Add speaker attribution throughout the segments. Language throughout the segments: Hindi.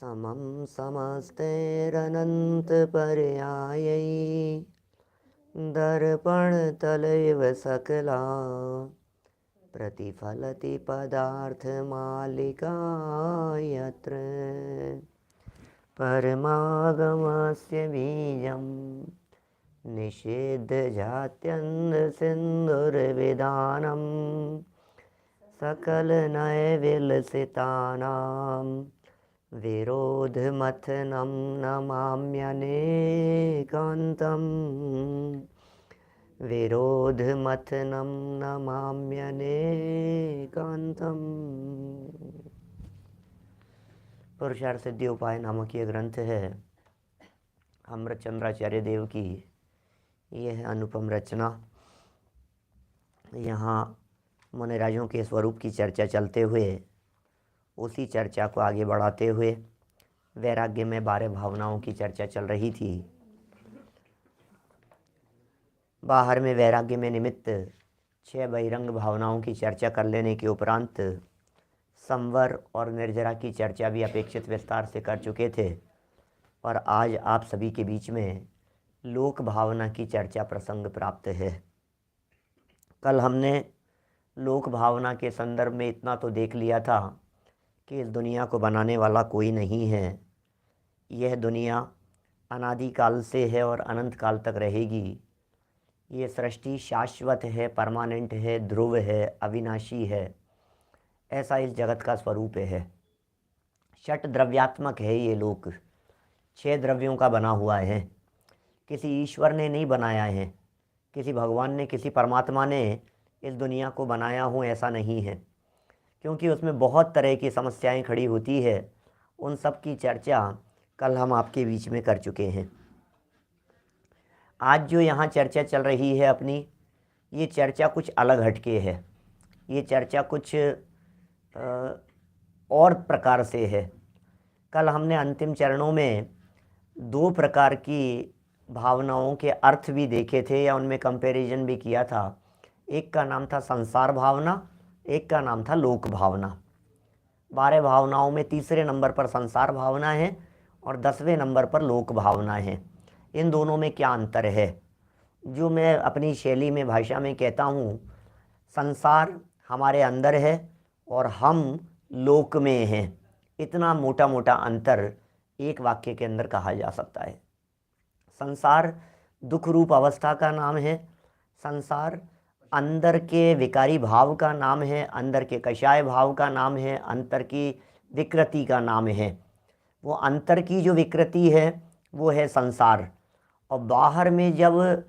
Speaker 1: समं समस्तैरनन्तपर्यायै दर्पणतलैव सकला प्रतिफलति पदार्थमालिका यत्र परमागमस्य बीजं निषेधजात्यन्धसिन्धुर्विधानं सकलनयविलसितानां विरोधमथनं नमाम्यनेकान्तम् विरोधमथनं नमाम्यनेकान्तम्। पुरुषार्थ सिद्धि उपाय नामक ये ग्रंथ है अमृतचंद्राचार्य देव की। यह है अनुपम रचना। यहाँ मुनिराजों के स्वरूप की चर्चा चलते हुए उसी चर्चा को आगे बढ़ाते हुए वैराग्य में 12 भावनाओं की चर्चा चल रही थी। बाहर में वैराग्य में निमित्त 6 बहिरंग भावनाओं की चर्चा कर लेने के उपरांत संवर और निर्जरा की चर्चा भी अपेक्षित विस्तार से कर चुके थे और आज आप सभी के बीच में लोक भावना की चर्चा प्रसंग प्राप्त है। कल हमने लोक भावना के संदर्भ में इतना तो देख लिया था कि इस दुनिया को बनाने वाला कोई नहीं है। यह दुनिया अनादिकाल से है और अनंत काल तक रहेगी। ये सृष्टि शाश्वत है, परमानेंट है, ध्रुव है, अविनाशी है। ऐसा इस जगत का स्वरूप है। 6 द्रव्यात्मक है ये लोक। 6 द्रव्यों का बना हुआ है। किसी ईश्वर ने नहीं बनाया है, किसी भगवान ने, किसी परमात्मा ने इस दुनिया को बनाया हो ऐसा नहीं है, क्योंकि उसमें बहुत तरह की समस्याएं खड़ी होती है। उन सब की चर्चा कल हम आपके बीच में कर चुके हैं। आज जो यहाँ चर्चा चल रही है अपनी, ये चर्चा कुछ अलग हटके है। ये चर्चा कुछ और प्रकार से है। कल हमने अंतिम चरणों में 2 प्रकार की भावनाओं के अर्थ भी देखे थे या उनमें कंपैरिजन भी किया था। एक का नाम था संसार भावना, एक का नाम था लोक भावना। 12 भावनाओं में तीसरे नंबर पर संसार भावना है और 10वें नंबर पर लोक भावना है। इन दोनों में क्या अंतर है? जो मैं अपनी शैली में, भाषा में कहता हूँ, संसार हमारे अंदर है और हम लोक में हैं। इतना मोटा मोटा अंतर एक वाक्य के अंदर कहा जा सकता है। संसार दुख रूप अवस्था का नाम है। संसार अंदर के विकारी भाव का नाम है, अंदर के कषाय भाव का नाम है, अंतर की विकृति का नाम है। वो अंतर की जो विकृति है वो है संसार। और बाहर में जब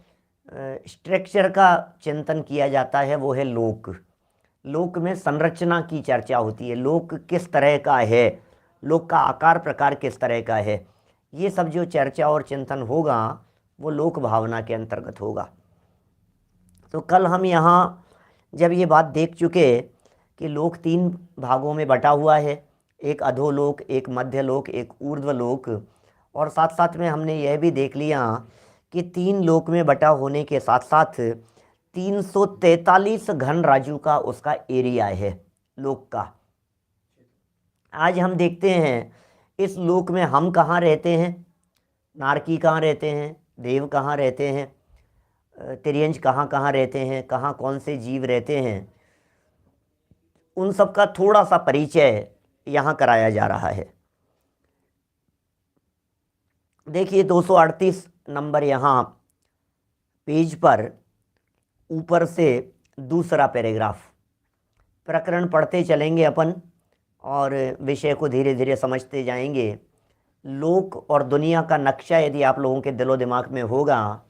Speaker 1: स्ट्रक्चर का चिंतन किया जाता है वो है लोक। लोक में संरचना की चर्चा होती है। लोक किस तरह का है, लोक का आकार प्रकार किस तरह का है, ये सब जो चर्चा और चिंतन होगा वो लोक भावना के अंतर्गत होगा। तो कल हम यहाँ जब ये बात देख चुके कि लोक 3 भागों में बटा हुआ है, एक अधोलोक, एक मध्यलोक, एक ऊर्ध्वलोक, और साथ साथ में हमने यह भी देख लिया कि 3 लोक में बटा होने के साथ साथ 343 घन राजू का उसका एरिया है लोक का। आज हम देखते हैं इस लोक में हम कहाँ रहते हैं, नारकी कहाँ रहते हैं, देव कहाँ रहते हैं, तिर्यंज कहाँ कहाँ रहते हैं, कहाँ कौन से जीव रहते हैं, उन सब का थोड़ा सा परिचय यहाँ कराया जा रहा है। देखिए 238 नंबर यहाँ पेज पर ऊपर से दूसरा पैराग्राफ। प्रकरण पढ़ते चलेंगे अपन और विषय को धीरे धीरे समझते जाएंगे। लोक और दुनिया का नक्शा यदि आप लोगों के दिलो दिमाग में होगा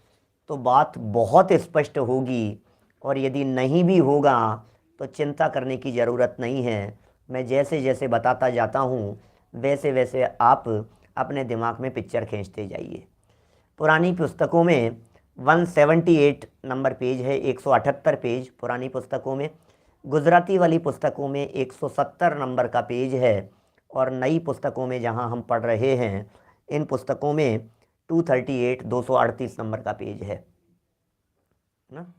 Speaker 1: तो बात बहुत स्पष्ट होगी, और यदि नहीं भी होगा तो चिंता करने की ज़रूरत नहीं है। मैं जैसे जैसे बताता जाता हूँ वैसे वैसे आप अपने दिमाग में पिक्चर खींचते जाइए। पुरानी पुस्तकों में 178 नंबर पेज है, 178 पेज पुरानी पुस्तकों में। गुजराती वाली पुस्तकों में 170 नंबर का पेज है, और नई पुस्तकों में जहां हम पढ़ रहे हैं इन पुस्तकों में 238 नंबर का पेज है ना।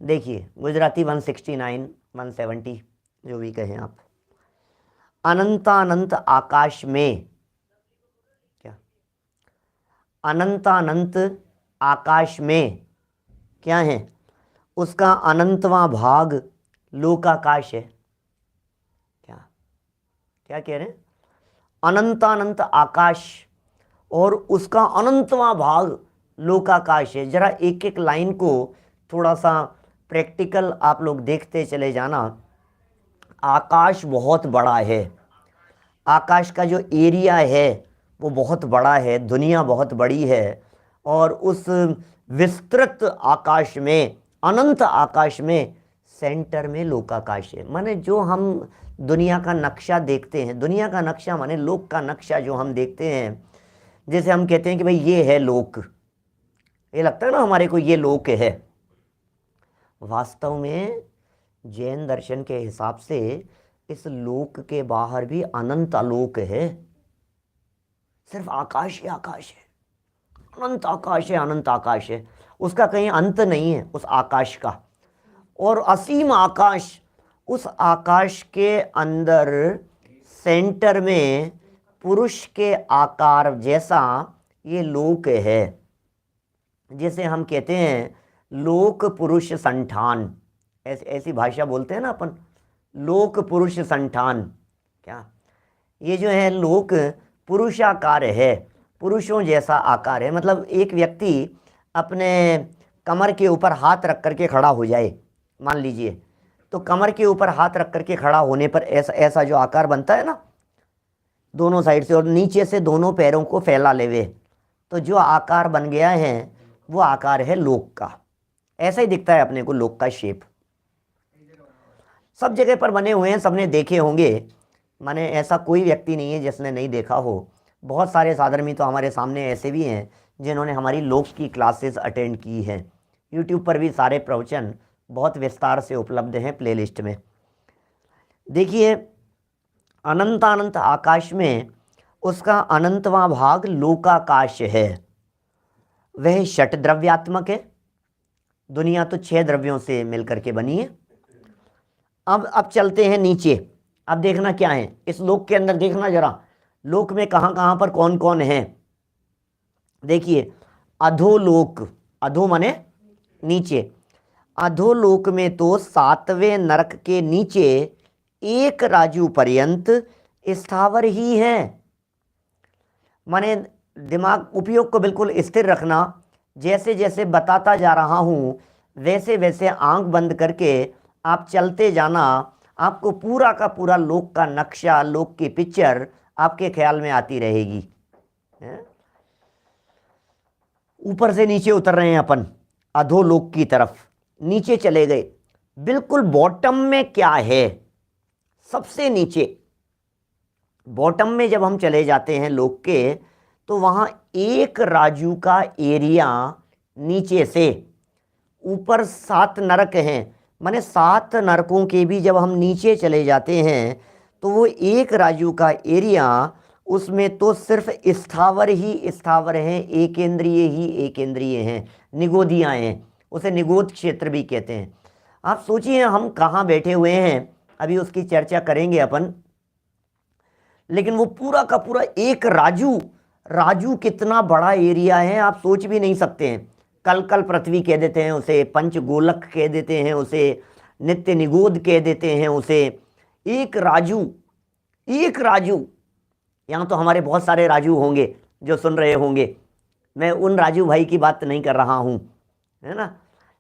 Speaker 1: देखिए गुजराती 169 170 जो भी कहें आप। अनंतानंत आकाश में, क्या अनंतानंत आकाश में क्या है, उसका अनंतवां भाग लोकाकाश है। क्या क्या कह रहे हैं? अनंतानंत आकाश और उसका अनंतवां भाग लोकाकाश है। जरा एक एक लाइन को थोड़ा सा प्रैक्टिकल आप लोग देखते चले जाना। आकाश बहुत बड़ा है, आकाश का जो एरिया है वो बहुत बड़ा है, दुनिया बहुत बड़ी है, और उस विस्तृत आकाश में, अनंत आकाश में सेंटर में लोकाकाश है। माने जो हम दुनिया का नक्शा देखते हैं, दुनिया का नक्शा माने लोक का नक्शा जो हम देखते हैं, जैसे हम कहते हैं कि भाई ये है लोक, ये लगता है ना हमारे को ये लोक है। वास्तव में जैन दर्शन के हिसाब से इस लोक के बाहर भी अनंत आलोक है। सिर्फ आकाश ही आकाश है, अनंत आकाश है, अनंत आकाश है, उसका कहीं अंत नहीं है उस आकाश का। और असीम आकाश, उस आकाश के अंदर सेंटर में पुरुष के आकार जैसा ये लोक है। जैसे हम कहते हैं लोक पुरुष संठान, ऐसी भाषा बोलते हैं ना अपन, लोक पुरुष संठान। क्या ये जो है लोक पुरुषाकार है, पुरुषों जैसा आकार है। मतलब एक व्यक्ति अपने कमर के ऊपर हाथ रख करके खड़ा हो जाए, मान लीजिए, तो कमर के ऊपर हाथ रख करके खड़ा होने पर ऐसा जो आकार बनता है ना दोनों साइड से, और नीचे से दोनों पैरों को फैला लेवे, तो जो आकार बन गया है वो आकार है लोक का। ऐसा ही दिखता है अपने को लोक का शेप। सब जगह पर बने हुए हैं, सबने देखे होंगे, माने ऐसा कोई व्यक्ति नहीं है जिसने नहीं देखा हो। बहुत सारे साधर्मी तो हमारे सामने ऐसे भी हैं जिन्होंने हमारी लोक की क्लासेस अटेंड की हैं। यूट्यूब पर भी सारे प्रवचन बहुत विस्तार से उपलब्ध हैं प्लेलिस्ट में। देखिए अनंतानंत आकाश में उसका अनंतवां भाग लोकाकाश है। वह षट द्रव्यात्मक है, दुनिया तो 6 द्रव्यों से मिलकर के बनी है। अब चलते हैं नीचे। अब देखना क्या है इस लोक के अंदर, देखना जरा लोक में कहाँ कहाँ पर कौन कौन है। देखिए अधोलोक, अधो माने नीचे, अधोलोक में तो 7वें नरक के नीचे 1 राजू पर्यंत स्थावर ही है। माने दिमाग उपयोग को बिल्कुल स्थिर रखना। जैसे जैसे बताता जा रहा हूँ वैसे वैसे आंख बंद करके आप चलते जाना, आपको पूरा का पूरा लोक का नक्शा, लोक की पिक्चर आपके ख्याल में आती रहेगी। ऊपर से नीचे उतर रहे हैं अपन अधोलोक की तरफ, नीचे चले गए। बिल्कुल बॉटम में क्या है, सबसे नीचे बॉटम में जब हम चले जाते हैं लोक के, तो वहाँ 1 राजू का एरिया नीचे से, ऊपर 7 नरक हैं, माने 7 नरकों के भी जब हम नीचे चले जाते हैं तो वो 1 राजू का एरिया, उसमें तो सिर्फ स्थावर ही स्थावर हैं, एकेंद्रीय ही एकेंद्रीय हैं, निगोदियाँ हैं, उसे निगोद क्षेत्र भी कहते हैं। आप सोचिए हम कहाँ बैठे हुए हैं, अभी उसकी चर्चा करेंगे अपन। लेकिन वो पूरा का पूरा 1 राजू, राजू कितना बड़ा एरिया है आप सोच भी नहीं सकते हैं। कल कल पृथ्वी कह देते हैं उसे, पंचगोलक कह देते हैं उसे, नित्य निगोद कह देते हैं उसे। 1 राजू, 1 राजू। यहाँ तो हमारे बहुत सारे राजू होंगे जो सुन रहे होंगे, मैं उन राजू भाई की बात नहीं कर रहा हूँ, है ना,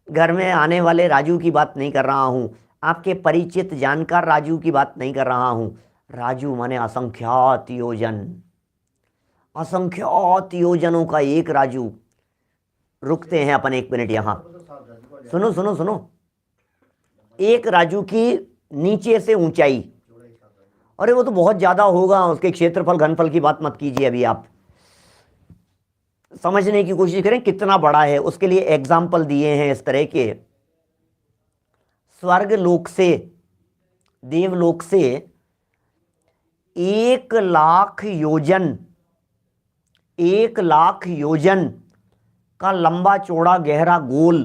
Speaker 1: घर में आने वाले राजू की बात नहीं कर रहा हूँ, आपके परिचित जानकार राजू की बात नहीं कर रहा हूँ। राजू माने असंख्यात योजन, असंख्यात योजनों का 1 राजू। रुकते हैं अपन 1 मिनट यहाँ, सुनो सुनो सुनो। 1 राजू की नीचे से ऊंचाई, अरे वो तो बहुत ज़्यादा होगा, उसके क्षेत्रफल घनफल की बात मत कीजिए, अभी आप समझने की कोशिश करें कितना बड़ा है। उसके लिए एग्जाम्पल दिए हैं इस तरह के। स्वर्ग लोक से, देवलोक से 1,00,000 योजन, 1,00,000 योजन का लंबा चौड़ा गहरा गोल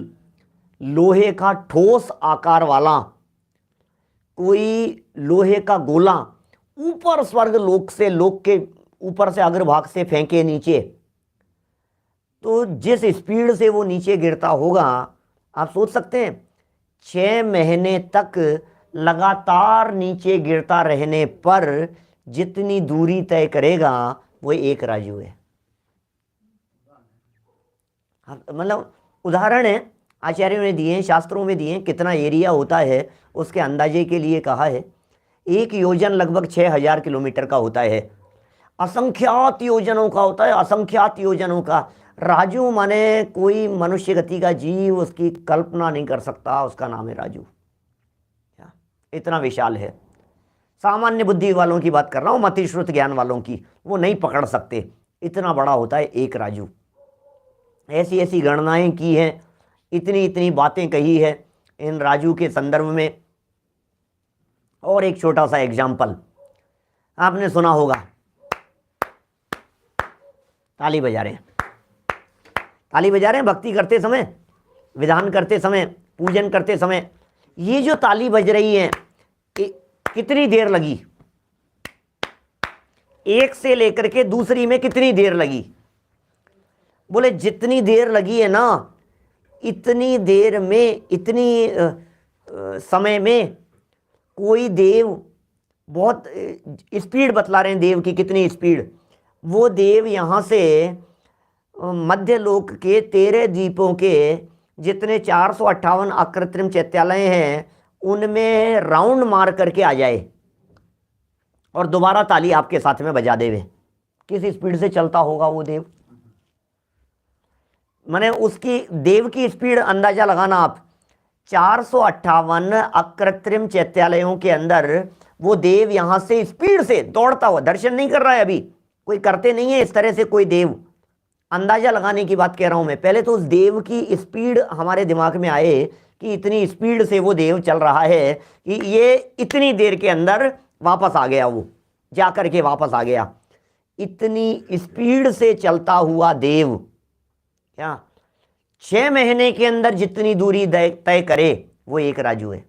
Speaker 1: लोहे का ठोस आकार वाला कोई लोहे का गोला ऊपर स्वर्ग लोक से, लोक के ऊपर से अग्रभाग से फेंके नीचे, तो जिस स्पीड से वो नीचे गिरता होगा, आप सोच सकते हैं 6 महीने तक लगातार नीचे गिरता रहने पर जितनी दूरी तय करेगा वो एक राजू है। मतलब उदाहरण है, आचार्यों ने दिए हैं, शास्त्रों में दिए हैं, कितना एरिया होता है उसके अंदाजे के लिए कहा है। 1 योजन लगभग 6000 किलोमीटर का होता है, असंख्यात योजनों का होता है, असंख्यात योजनों का। राजू माने कोई मनुष्य गति का जीव उसकी कल्पना नहीं कर सकता, उसका नाम है राजू। इतना विशाल है। सामान्य बुद्धि वालों की बात कर रहा हूँ, मतिश्रुत ज्ञान वालों की, वो नहीं पकड़ सकते, इतना बड़ा होता है एक राजू। ऐसी ऐसी गणनाएं की हैं, इतनी इतनी बातें कही है इन राजू के संदर्भ में। और एक छोटा सा एग्जाम्पल आपने सुना होगा, ताली बजा रहे हैं, ताली बजा रहे हैं भक्ति करते समय, विधान करते समय, पूजन करते समय। ये जो ताली बज रही है कितनी देर लगी, एक से लेकर के दूसरी में कितनी देर लगी? बोले जितनी देर लगी है ना, इतनी देर में, इतनी समय में कोई देव, बहुत स्पीड बतला रहे हैं देव की कितनी स्पीड, वो देव यहाँ से मध्य लोक के 13 द्वीपों के जितने 458 अकृत्रिम चैत्यालय हैं उनमें राउंड मार करके आ जाए और दोबारा ताली आपके साथ में बजा देवे। किस स्पीड से चलता होगा वो देव? माने उसकी देव की स्पीड अंदाजा लगाना आप। 458 अकृत्रिम चैत्यालयों के अंदर वो देव यहां से स्पीड से दौड़ता हुआ, दर्शन नहीं कर रहा है, अभी कोई करते नहीं है इस तरह से कोई देव, अंदाजा लगाने की बात कह रहा हूं मैं। पहले तो उस देव की स्पीड हमारे दिमाग में आए कि इतनी स्पीड से वो देव चल रहा है कि ये इतनी देर के अंदर वापस आ गया, वो जा करके वापस आ गया। इतनी स्पीड से चलता हुआ देव क्या 6 महीने के अंदर जितनी दूरी तय करे वो एक राजू है।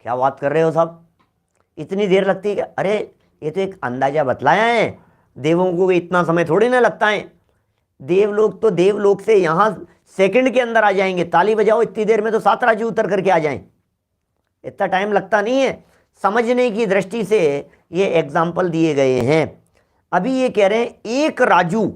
Speaker 1: क्या बात कर रहे हो साहब, इतनी देर लगती है क्या? अरे ये तो एक अंदाजा बतलाया है, देवों को इतना समय थोड़ी ना लगता है। देवलोक तो देवलोक से यहां सेकंड के अंदर आ जाएंगे, ताली बजाओ इतनी देर में तो 7 राजू उतर करके आ जाएं, इतना टाइम लगता नहीं है। समझने की दृष्टि से ये एग्जाम्पल दिए गए हैं। अभी ये कह रहे हैं एक राजू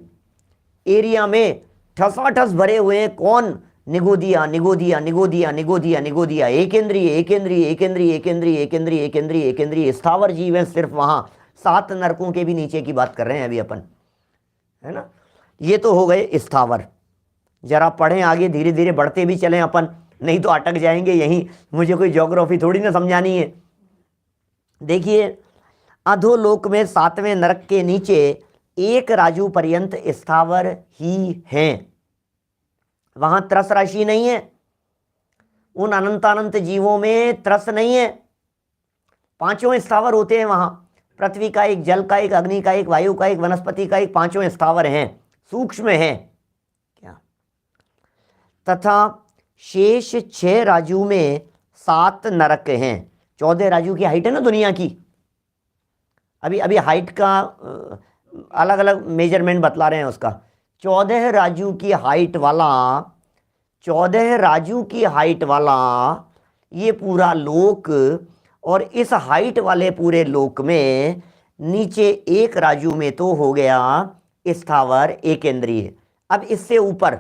Speaker 1: एरिया में ठसाठस भरे हुए हैं, कौन? निगोदिया, निगोदिया, निगोदिया, निगोदिया, निगोदिया, एकेंद्रीय, एकेंद्रीय, एकेंद्रीय, एकेंद्रीय, एकेंद्रीय, एकेंद्रीय, एकेंद्रीय स्थावर जीव है सिर्फ वहां। 7 नरकों के भी नीचे की बात कर रहे हैं अभी अपन, है ना। ये तो हो गए स्थावर। जरा पढ़ें आगे, धीरे धीरे बढ़ते भी चलें अपन, नहीं तो अटक जाएंगे यहीं। मुझे कोई ज्योग्राफी थोड़ी ना समझानी है। देखिए अधोलोक में 7वें नरक के नीचे एक राजू पर्यंत स्थावर ही हैं, वहां त्रस राशि नहीं है। उन अनंतानंत जीवों में त्रस नहीं है। 5 स्थावर होते हैं वहां, पृथ्वी का एक, जल का एक, अग्नि का एक, वायु का एक, वनस्पति का एक, 5 स्थावर हैं, सूक्ष्म हैं क्या। तथा शेष 6 राजू में 7 नरक हैं। 14 राजू की हाइट है ना दुनिया की। अभी अभी हाइट का अलग अलग मेजरमेंट बतला रहे हैं उसका। 14 राजू की हाइट वाला, 14 राजू की हाइट वाला ये पूरा लोक, और इस हाइट वाले पूरे लोक में नीचे एक राजू में तो हो गया स्थावर एकेंद्रीय। अब इससे ऊपर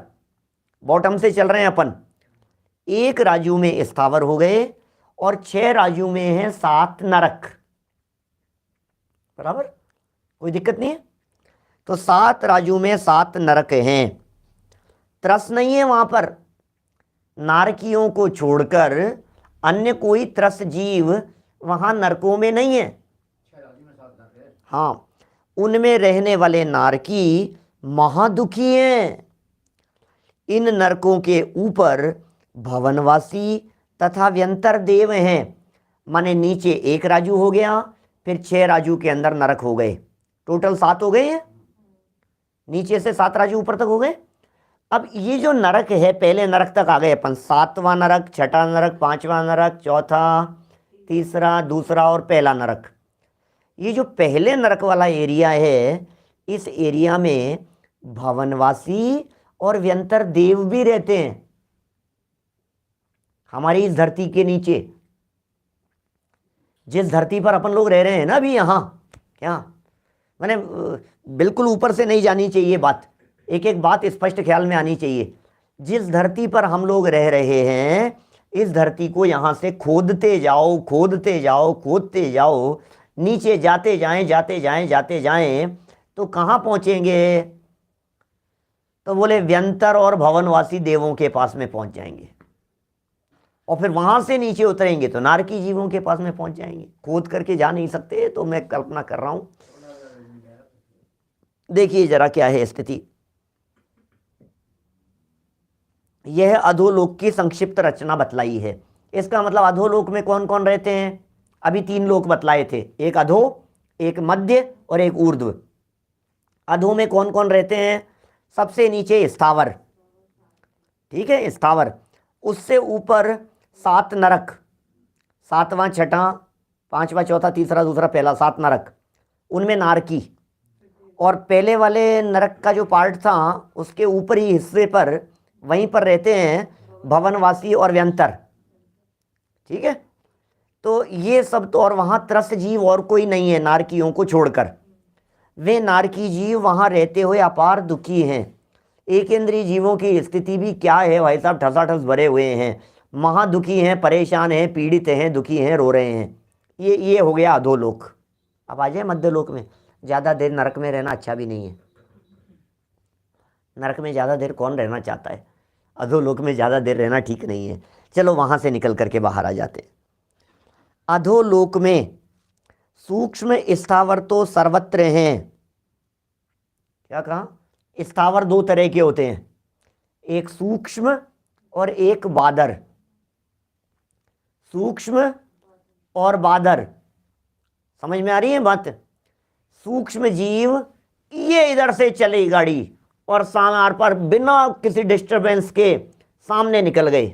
Speaker 1: बॉटम से चल रहे हैं अपन, एक राजू में स्थावर हो गए और 6 राजू में है 7 नरक, बराबर, कोई दिक्कत नहीं है। तो 7 राजू में 7 नरक हैं। त्रस नहीं है वहां पर, नारकियों को छोड़कर अन्य कोई त्रस जीव वहां नरकों में नहीं है। हाँ, उनमें रहने वाले नारकी महादुखी हैं। इन नरकों के ऊपर भवनवासी तथा व्यंतर देव हैं। माने नीचे एक राजू हो गया, फिर 6 राजू के अंदर नरक हो गए, टोटल 7 हो गए हैं। नीचे से 7 राजू ऊपर तक हो गए। अब ये जो नरक है, पहले नरक तक आ गए अपन, 7वां नरक, 6ठा नरक, 5वां नरक, चौथा, तीसरा, दूसरा और पहला नरक। ये जो पहले नरक वाला एरिया है, इस एरिया में भवनवासी और व्यंतर देव भी रहते हैं, हमारी इस धरती के नीचे। जिस धरती पर अपन लोग रह रहे हैं ना अभी यहाँ, क्या मैंने बिल्कुल ऊपर से नहीं जानी चाहिए बात, एक एक बात स्पष्ट ख्याल में आनी चाहिए। जिस धरती पर हम लोग रह रहे हैं, इस धरती को यहाँ से खोदते जाओ, खोदते जाओ, खोदते जाओ, नीचे जाते जाएं, जाते जाएं, जाते जाएं, तो कहाँ पहुँचेंगे? तो बोले व्यंतर और भवनवासी देवों के पास में पहुँच जाएंगे, और फिर वहां से नीचे उतरेंगे तो नारकी जीवों के पास में पहुंच जाएंगे। खोद करके जा नहीं सकते, तो मैं कल्पना कर रहा हूं। देखिए जरा क्या है स्थिति। यह अधोलोक की संक्षिप्त रचना बतलाई है। इसका मतलब अधोलोक में कौन कौन रहते हैं? अभी 3 लोक बतलाए थे, एक अधो, एक मध्य और एक ऊर्ध्व। अधो में कौन कौन रहते हैं? सबसे नीचे स्थावर, ठीक है, स्थावर। उससे ऊपर 7 नरक, 7वां, 6वां, 5वां, 4था, तीसरा, दूसरा, पहला, 7 नरक, उनमें नारकी। और पहले वाले नरक का जो पार्ट था, उसके ऊपरी हिस्से पर, वहीं पर रहते हैं भवनवासी और व्यंतर, ठीक है। तो ये सब तो, और वहाँ त्रस्त जीव और कोई नहीं है नारकियों को छोड़कर। वे नारकी जीव वहाँ रहते हुए अपार दुखी हैं। एक इंद्रिय जीवों की स्थिति भी क्या है भाई साहब, ठसाठस भरे हुए हैं, महादुखी हैं, परेशान हैं, पीड़ित हैं, दुखी हैं, रो रहे हैं। ये हो गया अधोलोक। अब आ जाए मध्यलोक में। ज़्यादा देर नरक में रहना अच्छा भी नहीं है। नरक में ज़्यादा देर कौन रहना चाहता है? अधोलोक में ज़्यादा देर रहना ठीक नहीं है। चलो वहाँ से निकल करके बाहर आ जाते हैं। अधोलोक में सूक्ष्म स्थावर तो सर्वत्र हैं। क्या कहा? स्थावर 2 तरह के होते हैं, एक सूक्ष्म और एक बादर। सूक्ष्म और बादर, समझ में आ रही है बात? सूक्ष्म जीव ये इधर से चली गाड़ी और सामार पर बिना किसी डिस्टरबेंस के सामने निकल गए,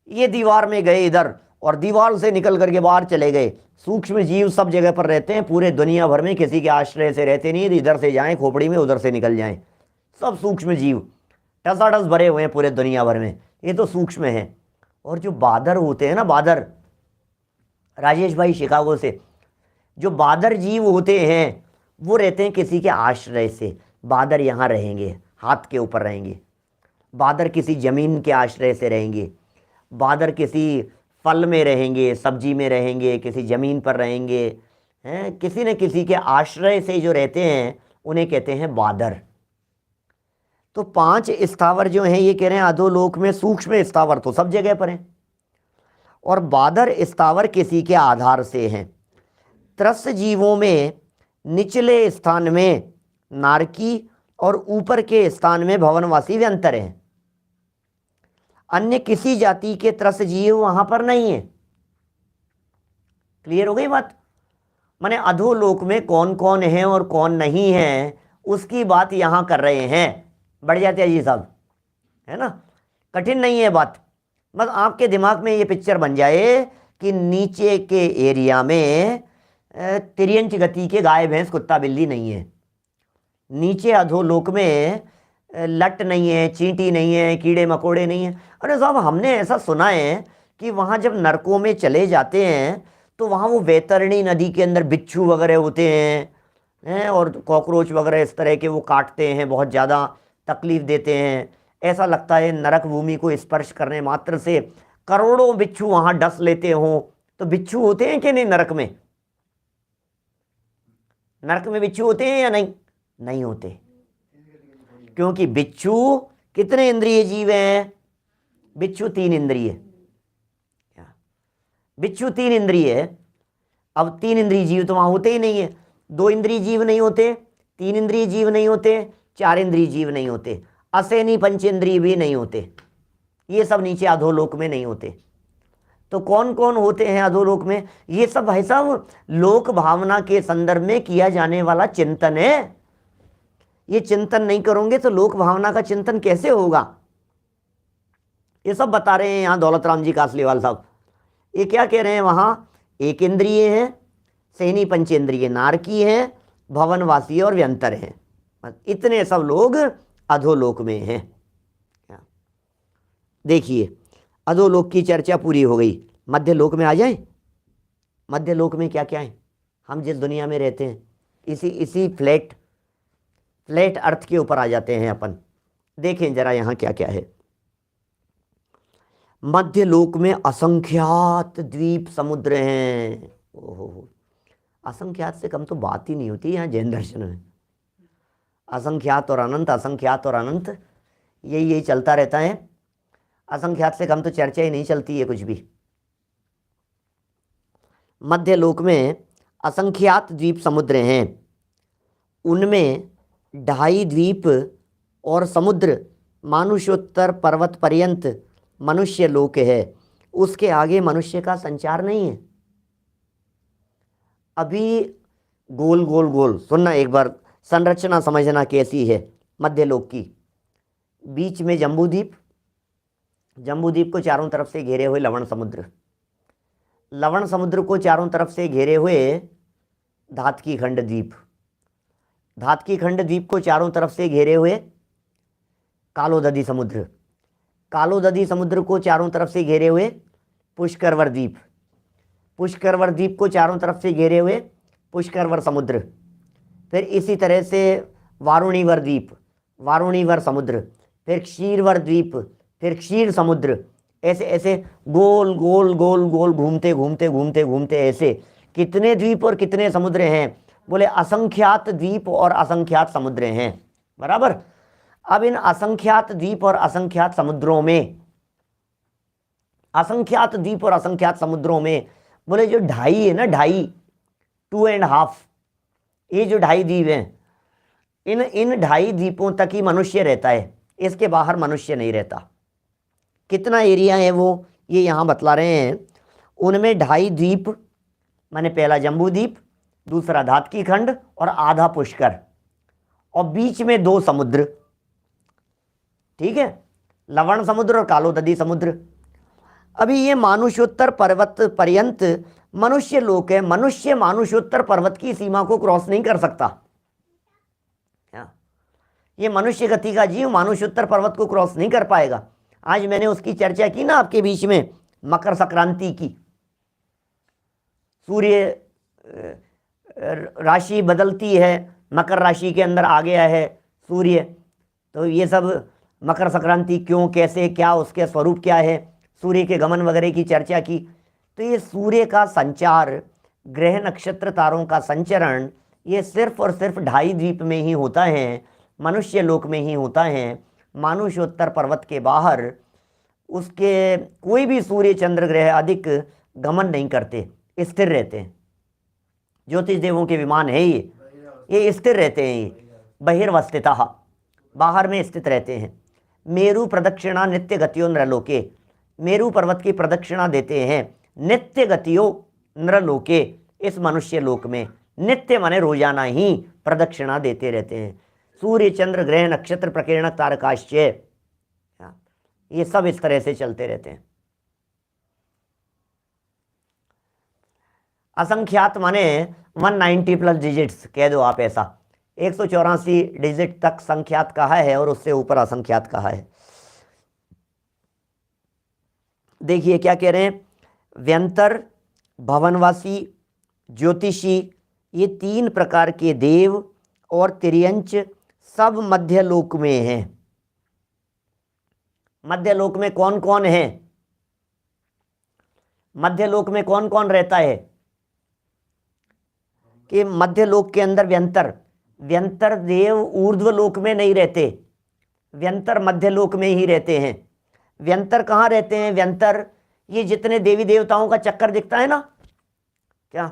Speaker 1: ये दीवार में गए इधर और दीवार से निकल करके बाहर चले गए। सूक्ष्म जीव सब जगह पर रहते हैं, पूरे दुनिया भर में किसी के आश्रय से रहते नहीं, इधर से जाएं खोपड़ी में, उधर से निकल जाएं। सब सूक्ष्म जीव टसाटस भरे हुए हैं पूरे दुनिया भर में, ये तो सूक्ष्म है। और जो बादर होते हैं ना, बादर, राजेश भाई शिकागो से, जो बादर जीव होते हैं वो रहते हैं किसी के आश्रय से। बादर यहाँ रहेंगे, हाथ के ऊपर रहेंगे, बादर किसी जमीन के आश्रय से रहेंगे, बादर किसी फल में रहेंगे, सब्जी में रहेंगे, किसी ज़मीन पर रहेंगे, हैं, किसी न किसी के आश्रय से जो रहते हैं उन्हें कहते हैं बादर। तो 5 स्थावर जो हैं ये कह रहे हैं अधोलोक में सूक्ष्म स्थावर तो सब जगह पर हैं, और बादर स्थावर किसी के आधार से हैं। त्रस्त जीवों में निचले स्थान में नारकी और ऊपर के स्थान में भवनवासी व्यंतर हैं। अन्य किसी जाति के त्रस्त जीव वहां पर नहीं है। क्लियर हो गई बात? माने अधोलोक में कौन कौन है और कौन नहीं है उसकी बात यहां कर रहे हैं। बढ़ जाते हैं जी साहब, है ना? कठिन नहीं है बात, बस आपके दिमाग में ये पिक्चर बन जाए कि नीचे के एरिया में तिर्यंच गति के गाय भैंस कुत्ता बिल्ली नहीं है, नीचे अधोलोक में लट नहीं है, चींटी नहीं है, कीड़े मकोड़े नहीं है। अरे साहब हमने ऐसा सुना है कि वहाँ जब नरकों में चले जाते हैं तो वहाँ वो वैतरणी नदी के अंदर बिच्छू वगैरह होते हैं और कॉकरोच वगैरह इस तरह के वो काटते हैं, बहुत ज़्यादा तकलीफ़ देते हैं। ऐसा लगता है नरक भूमि को स्पर्श करने मात्र से करोड़ों बिच्छू वहाँ डस लेते हों। तो बिच्छू होते हैं कि नहीं नरक में? नरक में बिच्छू होते हैं या नहीं? नहीं होते, क्योंकि बिच्छू कितने इंद्रिय जीव हैं? बिच्छू 3 इंद्रिय, बिच्छू 3 इंद्रिय है। अब 3 इंद्रिय जीव तो वहां होते ही नहीं है। 2 इंद्रिय जीव नहीं होते, 3 इंद्रिय जीव नहीं होते, 4 इंद्रिय जीव नहीं होते, असैनी पंचेंद्रिय भी नहीं होते। ये सब नीचे अधोलोक में नहीं होते। तो कौन कौन होते हैं अधोलोक में? ये सब भाई साहब लोक भावना के संदर्भ में किया जाने वाला चिंतन है। ये चिंतन नहीं करोगे तो लोक भावना का चिंतन कैसे होगा? ये सब बता रहे हैं यहाँ दौलत राम जी कासलीवाल साहब। ये क्या कह रहे हैं वहाँ, एक इंद्रिय है, सेनी पंचेंद्रिय नारकी है, भवनवासी और व्यंतर हैं, इतने सब लोग अधोलोक में हैं। देखिए अधोलोक की चर्चा पूरी हो गई, मध्य लोक में आ जाए। मध्य लोक में क्या क्या है, हम जिस दुनिया में रहते हैं इसी फ्लैट अर्थ के ऊपर आ जाते हैं अपन। देखें जरा यहाँ क्या क्या है। मध्य लोक में असंख्यात द्वीप समुद्र हैं। ओहो, असंख्यात से कम तो बात ही नहीं होती यहाँ जैन दर्शन में। असंख्यात और अनंत, असंख्यात और अनंत, यही चलता रहता है। असंख्यात से कम तो चर्चा ही नहीं चलती है कुछ भी। मध्य लोक में असंख्यात द्वीप समुद्र हैं, उनमें 2.5 द्वीप और समुद्र मानुषोत्तर पर्वत पर्यंत मनुष्य लोक है। उसके आगे मनुष्य का संचार नहीं है। अभी गोल गोल गोल सुनना एक बार, संरचना समझना कैसी है मध्य लोक की। बीच में जम्बूद्वीप, जम्बूद्वीप को चारों तरफ से घेरे हुए लवण समुद्र, लवण समुद्र को चारों तरफ से घेरे हुए धातकी खंड द्वीप, धातकी खंड द्वीप को चारों तरफ से घेरे हुए कालोदधी समुद्र, कालोदधी समुद्र को चारों तरफ से घेरे हुए पुष्करवर द्वीप, पुष्करवर द्वीप को चारों तरफ से घेरे हुए पुष्करवर समुद्र। फिर इसी तरह से वारुणीवर द्वीप, वारुणीवर समुद्र, फिर क्षीरवर द्वीप, फिर क्षीर समुद्र। ऐसे ऐसे गोल गोल गोल गोल घूमते घूमते घूमते घूमते ऐसे कितने द्वीप और कितने समुद्र हैं? बोले असंख्यात द्वीप और असंख्यात समुद्र हैं। बराबर। अब इन असंख्यात द्वीप और असंख्यात समुद्रों में, असंख्यात द्वीप और असंख्यात समुद्रों में बोले जो 2.5 है ना, 2.5, 2.5, ये जो 2.5 द्वीप हैं, इन 2.5 द्वीपों तक ही मनुष्य रहता है, इसके बाहर मनुष्य नहीं रहता। कितना एरिया है वो ये यहाँ बतला रहे हैं। उनमें 2.5 द्वीप, माने पहला जम्बू द्वीप, दूसरा धातकी खंड और आधा पुष्कर, और बीच में 2 समुद्र। ठीक है, लवण समुद्र और कालोदधी समुद्र। अभी ये मानुषोत्तर पर्वत पर्यंत मनुष्य लोक है। मनुष्य मानुषोत्तर पर्वत की सीमा को क्रॉस नहीं कर सकता। ये मनुष्य गति का जीव मानुषोत्तर पर्वत को क्रॉस नहीं कर पाएगा। आज मैंने उसकी चर्चा की ना आपके बीच में, मकर संक्रांति की। सूर्य राशि बदलती है, मकर राशि के अंदर आ गया है सूर्य, तो ये सब मकर संक्रांति क्यों, कैसे, क्या उसके स्वरूप क्या है, सूर्य के गमन वगैरह की चर्चा की। तो ये सूर्य का संचार, ग्रह नक्षत्र तारों का संचरण, ये सिर्फ और सिर्फ 2.5 द्वीप में ही होता है, मनुष्य लोक में ही होता है। मानुषोत्तर पर्वत के बाहर उसके कोई भी सूर्य चंद्र ग्रह अधिक गमन नहीं करते, स्थिर रहते हैं। ज्योतिष देवों के विमान है ये स्थिर रहते हैं, बहिर्वस्थितः, बाहर में स्थित रहते हैं। मेरु प्रदक्षिणा नित्य गतियों नृलोके, मेरु पर्वत की प्रदक्षिणा देते हैं नित्य गतियों नृलोके, इस मनुष्य लोक में नित्य माने रोजाना ही प्रदक्षिणा देते रहते हैं। सूर्य चंद्र ग्रह नक्षत्र प्रकीर्णक तारकाश्चय, ये सब इस तरह से चलते रहते हैं। असंख्यात माने 190+ डिजिट्स कह दो आप, ऐसा 184 डिजिट तक संख्यात कहा है और उससे ऊपर असंख्यात कहा है। देखिए क्या कह रहे हैं, व्यंतर, भवनवासी, ज्योतिषी, ये 3 प्रकार के देव और तिर्यंच सब मध्य लोक में हैं। मध्य लोक में कौन कौन है? मध्य लोक में कौन कौन रहता है? कि मध्य लोक के अंदर व्यंतर, व्यंतर देव ऊर्ध्व लोक में नहीं रहते, व्यंतर मध्य लोक में ही रहते हैं। व्यंतर कहाँ रहते हैं? व्यंतर ये जितने देवी देवताओं का चक्कर दिखता है ना, क्या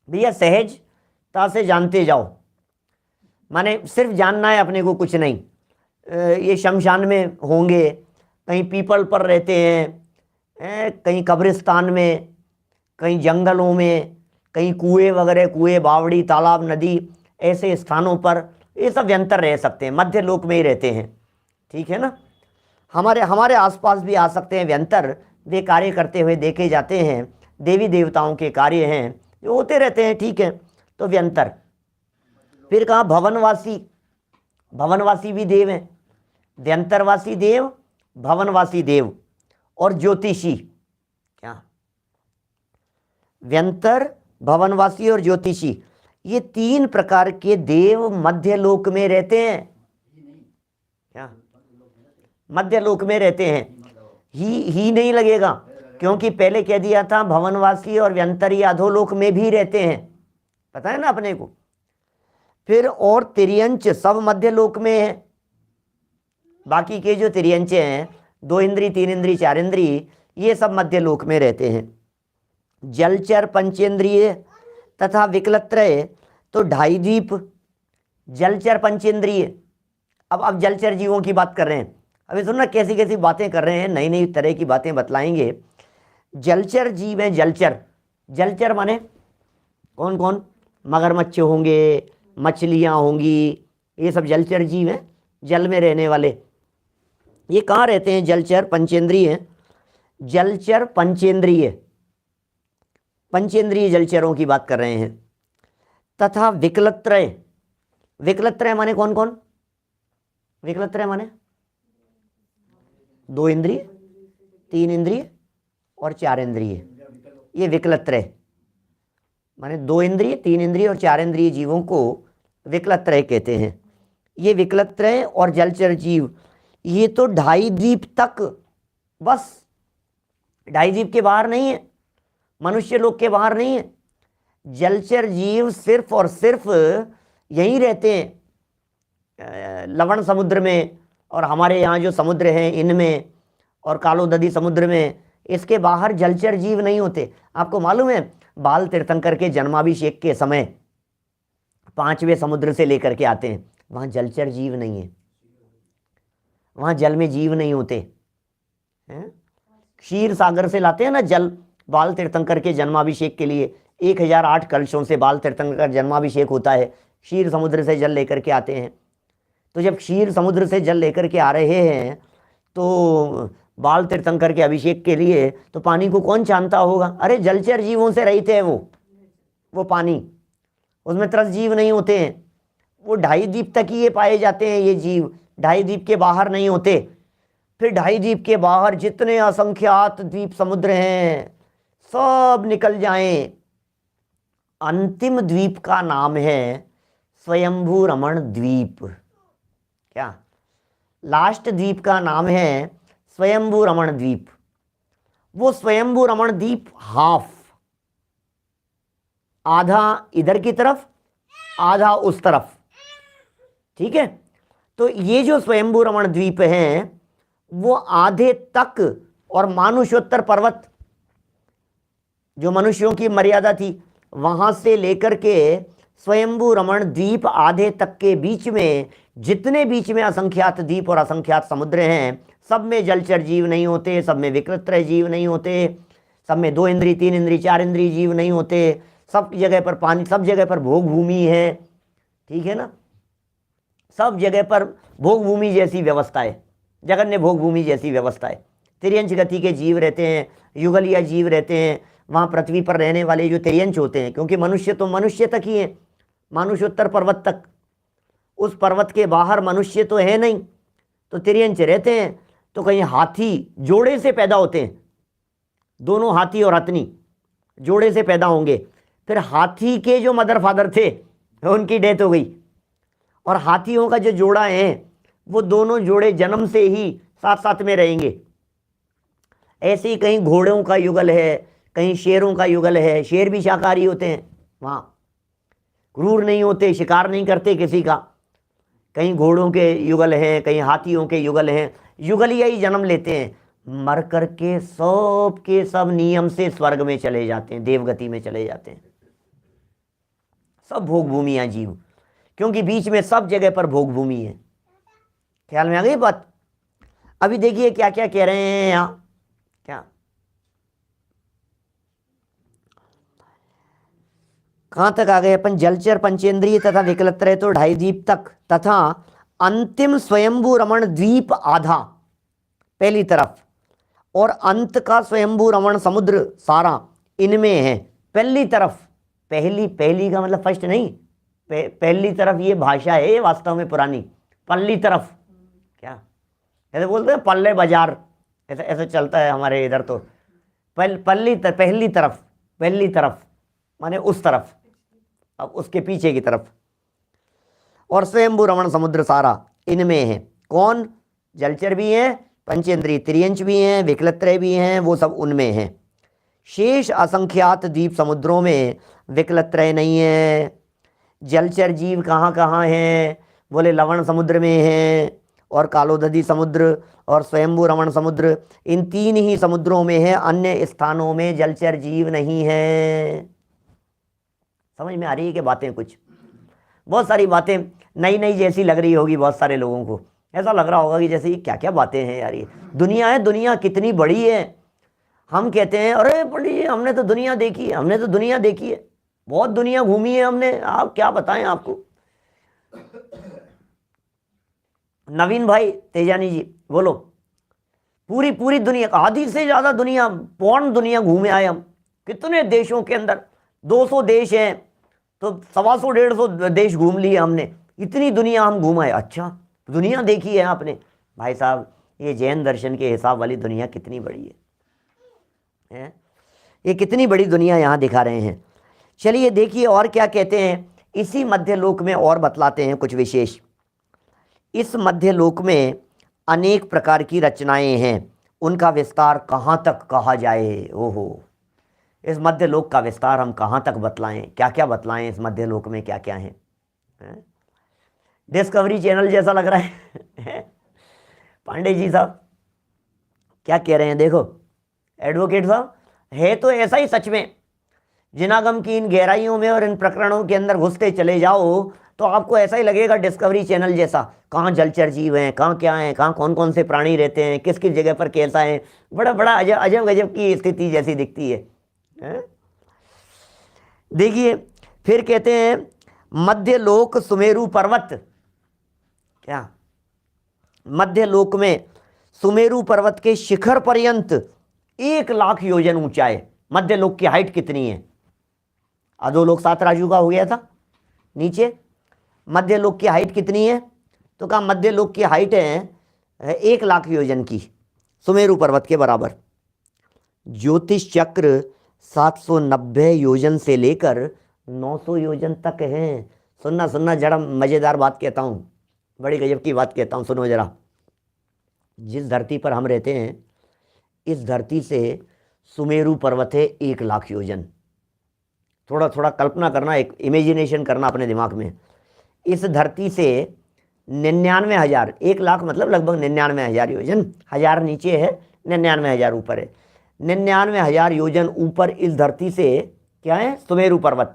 Speaker 1: भैया सहजता से जानते जाओ, माने सिर्फ जानना है अपने को, कुछ नहीं। ये शमशान में होंगे, कहीं पीपल पर रहते हैं, कहीं कब्रिस्तान में, कहीं जंगलों में, कहीं कुएं वगैरह, कुएं, बावड़ी, तालाब, नदी, ऐसे स्थानों पर ये सब व्यंतर रह सकते हैं, मध्य लोक में ही रहते हैं। ठीक है ना। हमारे आसपास भी आ सकते हैं व्यंतर, वे कार्य करते हुए देखे जाते हैं, देवी देवताओं के कार्य हैं जो होते रहते हैं, ठीक है। तो व्यंतर। फिर कहा भवनवासी, भवनवासी भी देव हैं, व्यंतरवासी देव, भवनवासी देव और ज्योतिषी। क्या? व्यंतर, भवनवासी और ज्योतिषी, ये 3 प्रकार के देव मध्यलोक में रहते हैं। क्या? मध्यलोक में रहते हैं। ही नहीं लगेगा, क्योंकि पहले कह दिया था भवनवासी और व्यंतरी अधोलोक में भी रहते हैं, पता है ना अपने को। फिर और तिर्यंच सब मध्यलोक में है। बाकी के जो तिर्यंच हैं, 2 इंद्री, 3 इंद्री, 4 इंद्री, ये सब मध्यलोक में रहते हैं। जलचर, पंचेंद्रिय तथा विकलत्रय, तो 2.5 द्वीप, जलचर, पंचेंद्रिय। अब जलचर जीवों की बात कर रहे हैं। अभी सुनना कैसी कैसी बातें कर रहे हैं, नई नई तरह की बातें बतलाएंगे। जलचर जीव हैं, जलचर। जलचर माने कौन कौन? मगरमच्छ होंगे, मछलियाँ होंगी, ये सब जलचर जीव हैं, जल में रहने वाले। ये कहाँ रहते हैं? जलचर, पंचेंद्रिय। जलचर पंचेंद्रिय, पंचेंद्रिय जलचरों की बात कर रहे हैं। तथा विकलत्रय, विकलत्रय माने कौन कौन? विकलत्रय माने 2 इंद्रिय, 3 इंद्रिय और 4 इंद्रिय, ये विकलत्रय माने 2 इंद्रिय, 3 इंद्रिय और 4 इंद्रिय जीवों को विकलत्रय कहते हैं। ये विकलत्रय और जलचर जीव, ये तो 2.5 द्वीप तक, बस 2.5 द्वीप के बाहर नहीं है, मनुष्य लोक के बाहर नहीं है। जलचर जीव सिर्फ और सिर्फ यहीं रहते हैं, लवण समुद्र में, और हमारे यहाँ जो समुद्र हैं इनमें, और कालोदधी समुद्र में। इसके बाहर जलचर जीव नहीं होते। आपको मालूम है, बाल तीर्थंकर के जन्माभिषेक के समय 5वें समुद्र से लेकर के आते हैं, वहाँ जलचर जीव नहीं है, वहाँ जल में जीव नहीं होते हैं। क्षीर सागर से लाते हैं ना जल, बाल तीर्थंकर के जन्माभिषेक के लिए 1008 कलशों से बाल तीर्थंकर का जन्माभिषेक होता है। क्षीर समुद्र से जल लेकर के आते हैं। तो जब क्षीर समुद्र से जल लेकर के आ रहे हैं तो बाल तीर्थंकर के अभिषेक के लिए, तो पानी को कौन छानता होगा? अरे जलचर जीवों से रहित है वो पानी, उसमें त्रस जीव नहीं होते हैं। वो 2.5 द्वीप तक ही ये पाए जाते हैं, ये जीव 2.5 द्वीप के बाहर नहीं होते। फिर 2.5 द्वीप के बाहर जितने असंख्यात द्वीप समुद्र हैं सब निकल जाएं। अंतिम द्वीप का नाम है स्वयंभू रमण द्वीप। क्या? लास्ट द्वीप का नाम है स्वयंभू रमण द्वीप। वो स्वयंभू रमण द्वीप हाफ, आधा इधर की तरफ, आधा उस तरफ, ठीक है। तो ये जो स्वयंभू रमण द्वीप हैं वो आधे तक, और मानुषोत्तर पर्वत जो मनुष्यों की मर्यादा थी, वहां से लेकर के स्वयंभू रमण द्वीप आधे तक के बीच में, जितने बीच में असंख्यात द्वीप और असंख्यात समुद्र हैं, सब में जलचर जीव नहीं होते, सब में विकलत्रय जीव नहीं होते, सब में 2 इंद्री, 3 इंद्री, 4 इंद्री जीव नहीं होते। सब जगह पर पानी, सब जगह पर भोग भूमि है, ठीक है ना। सब जगह पर भोग भूमि जैसी व्यवस्था है, जगन्य भोग भूमि जैसी व्यवस्था है। तिर्यंच गति के जीव रहते हैं, युगलीय जीव रहते हैं वहाँ पृथ्वी पर रहने वाले जो तिर्यंच होते हैं, क्योंकि मनुष्य तो मनुष्य तक ही है, मानुषोत्तर पर्वत तक। उस पर्वत के बाहर मनुष्य तो है नहीं, तो तिर्यंच रहते हैं। तो कहीं हाथी जोड़े से पैदा होते हैं, दोनों हाथी और हथनी जोड़े से पैदा होंगे। फिर हाथी के जो मदर फादर थे उनकी डेथ हो गई, और हाथियों का जो जोड़ा है वो दोनों जोड़े जन्म से ही साथ साथ में रहेंगे। ऐसे ही कहीं घोड़ों का युगल है, कहीं शेरों का युगल है, शेर भी शाकाहारी होते हैं, वहाँ क्रूर नहीं होते, शिकार नहीं करते किसी का। कहीं घोड़ों के युगल हैं, कहीं हाथियों के युगल हैं, युगलिया ही जन्म लेते हैं, मर कर के सब के सब नियम से स्वर्ग में चले जाते हैं, देवगति में चले जाते हैं। सब भोग भूमियाँ जीव, क्योंकि बीच में सब जगह पर भोग भूमि है। ख्याल में आ गई बात? अभी देखिए क्या क्या कह रहे हैं यहाँ। क्या कहाँ तक आ गए अपन? जलचर, पंचेंद्रिय तथा विकलत्रय तो 2.5 द्वीप तक, तथा अंतिम स्वयंभू रमण द्वीप आधा पहली तरफ, और अंत का स्वयंभू रमण समुद्र सारा इनमें है। पहली तरफ, पहली पहली का मतलब फर्स्ट नहीं, पहली तरफ ये भाषा है, ये वास्तव में पुरानी। पल्ली तरफ क्या ऐसे बोलते हैं, पल्ले बाजार, ऐसा ऐसा चलता है हमारे इधर तो। पहली तरफ, पहली तरफ माने उस तरफ, अब उसके पीछे की तरफ। और स्वयंभू रमण समुद्र सारा इनमें है। कौन? जलचर भी हैं, पंचेंद्रिय त्रियंच भी हैं, विकलत्रय भी हैं, वो सब उनमें हैं। शेष असंख्यात द्वीप समुद्रों में विकलत्रय नहीं है। जलचर जीव कहाँ कहाँ हैं? बोले लवण समुद्र में हैं, और कालोदधी समुद्र और स्वयंभू रमण समुद्र, इन 3 ही समुद्रों में है। अन्य स्थानों में जलचर जीव नहीं है। समझ में आ रही है कि बातें? कुछ बहुत सारी बातें नई नई जैसी लग रही होगी बहुत सारे लोगों को। ऐसा लग रहा होगा कि जैसे ये क्या क्या बातें हैं यार, ये दुनिया है, दुनिया कितनी बड़ी है। हम कहते हैं अरे पंडित जी हमने तो दुनिया देखी है, हमने तो दुनिया देखी है, बहुत दुनिया घूमी है हमने। आप क्या बताएं आपको। नवीन भाई तेजानी जी बोलो। पूरी दुनिया, आधी से ज़्यादा दुनिया, पौन दुनिया घूमे आए हम। कितने देशों के अंदर, 200 देश हैं तो 125-150 देश घूम लिए हमने। इतनी दुनिया हम घूम आए। अच्छा दुनिया देखी है आपने? भाई साहब ये जैन दर्शन के हिसाब वाली दुनिया कितनी बड़ी है? ये कितनी बड़ी दुनिया यहाँ दिखा रहे हैं। चलिए देखिए और क्या कहते हैं। इसी मध्य लोक में और बतलाते हैं कुछ विशेष। इस मध्य लोक में अनेक प्रकार की रचनाएं हैं, उनका विस्तार कहाँ तक कहा जाए। ओहो, इस मध्य लोक का विस्तार हम कहाँ तक बतलाएं, क्या क्या बतलाएं, इस मध्य लोक में क्या क्या है? डिस्कवरी चैनल जैसा लग रहा है। पांडे जी साहब क्या कह रहे हैं? देखो एडवोकेट साहब, है तो ऐसा ही सच में। जिनागम की इन गहराइयों में और इन प्रकरणों के अंदर घुसते चले जाओ तो आपको ऐसा ही लगेगा डिस्कवरी चैनल जैसा। कहाँ जलचर जीव हैं, कहाँ क्या हैं, कहाँ कौन कौन से प्राणी रहते हैं, किस किस जगह पर कैसा है। बड़ा बड़ा अजब गजब की स्थिति जैसी दिखती है। देखिए फिर कहते हैं मध्य लोक सुमेरु पर्वत। क्या? मध्य लोक में सुमेरु पर्वत के शिखर पर्यंत 1 लाख योजन ऊंचा है। मध्य लोक की हाइट कितनी है? अधोलोक 7 राजू का हो गया था नीचे। मध्य लोक की हाइट कितनी है? तो कहा मध्य लोक की हाइट है 1 लाख योजन की, सुमेरु पर्वत के बराबर। ज्योतिष चक्र 790 योजन से लेकर 900 योजन तक हैं। सुनना जरा मज़ेदार बात कहता हूँ, बड़ी गजब की बात कहता हूँ, सुनो जरा। जिस धरती पर हम रहते हैं, इस धरती से सुमेरु पर्वत है 1 लाख योजन। थोड़ा थोड़ा कल्पना करना, एक इमेजिनेशन करना अपने दिमाग में। इस धरती से 99,000, 1 लाख मतलब लगभग 99,000 योजन, 1000 नीचे है, 99,000 ऊपर है। 99,000 योजन ऊपर इस धरती से क्या है? सुमेरु पर्वत।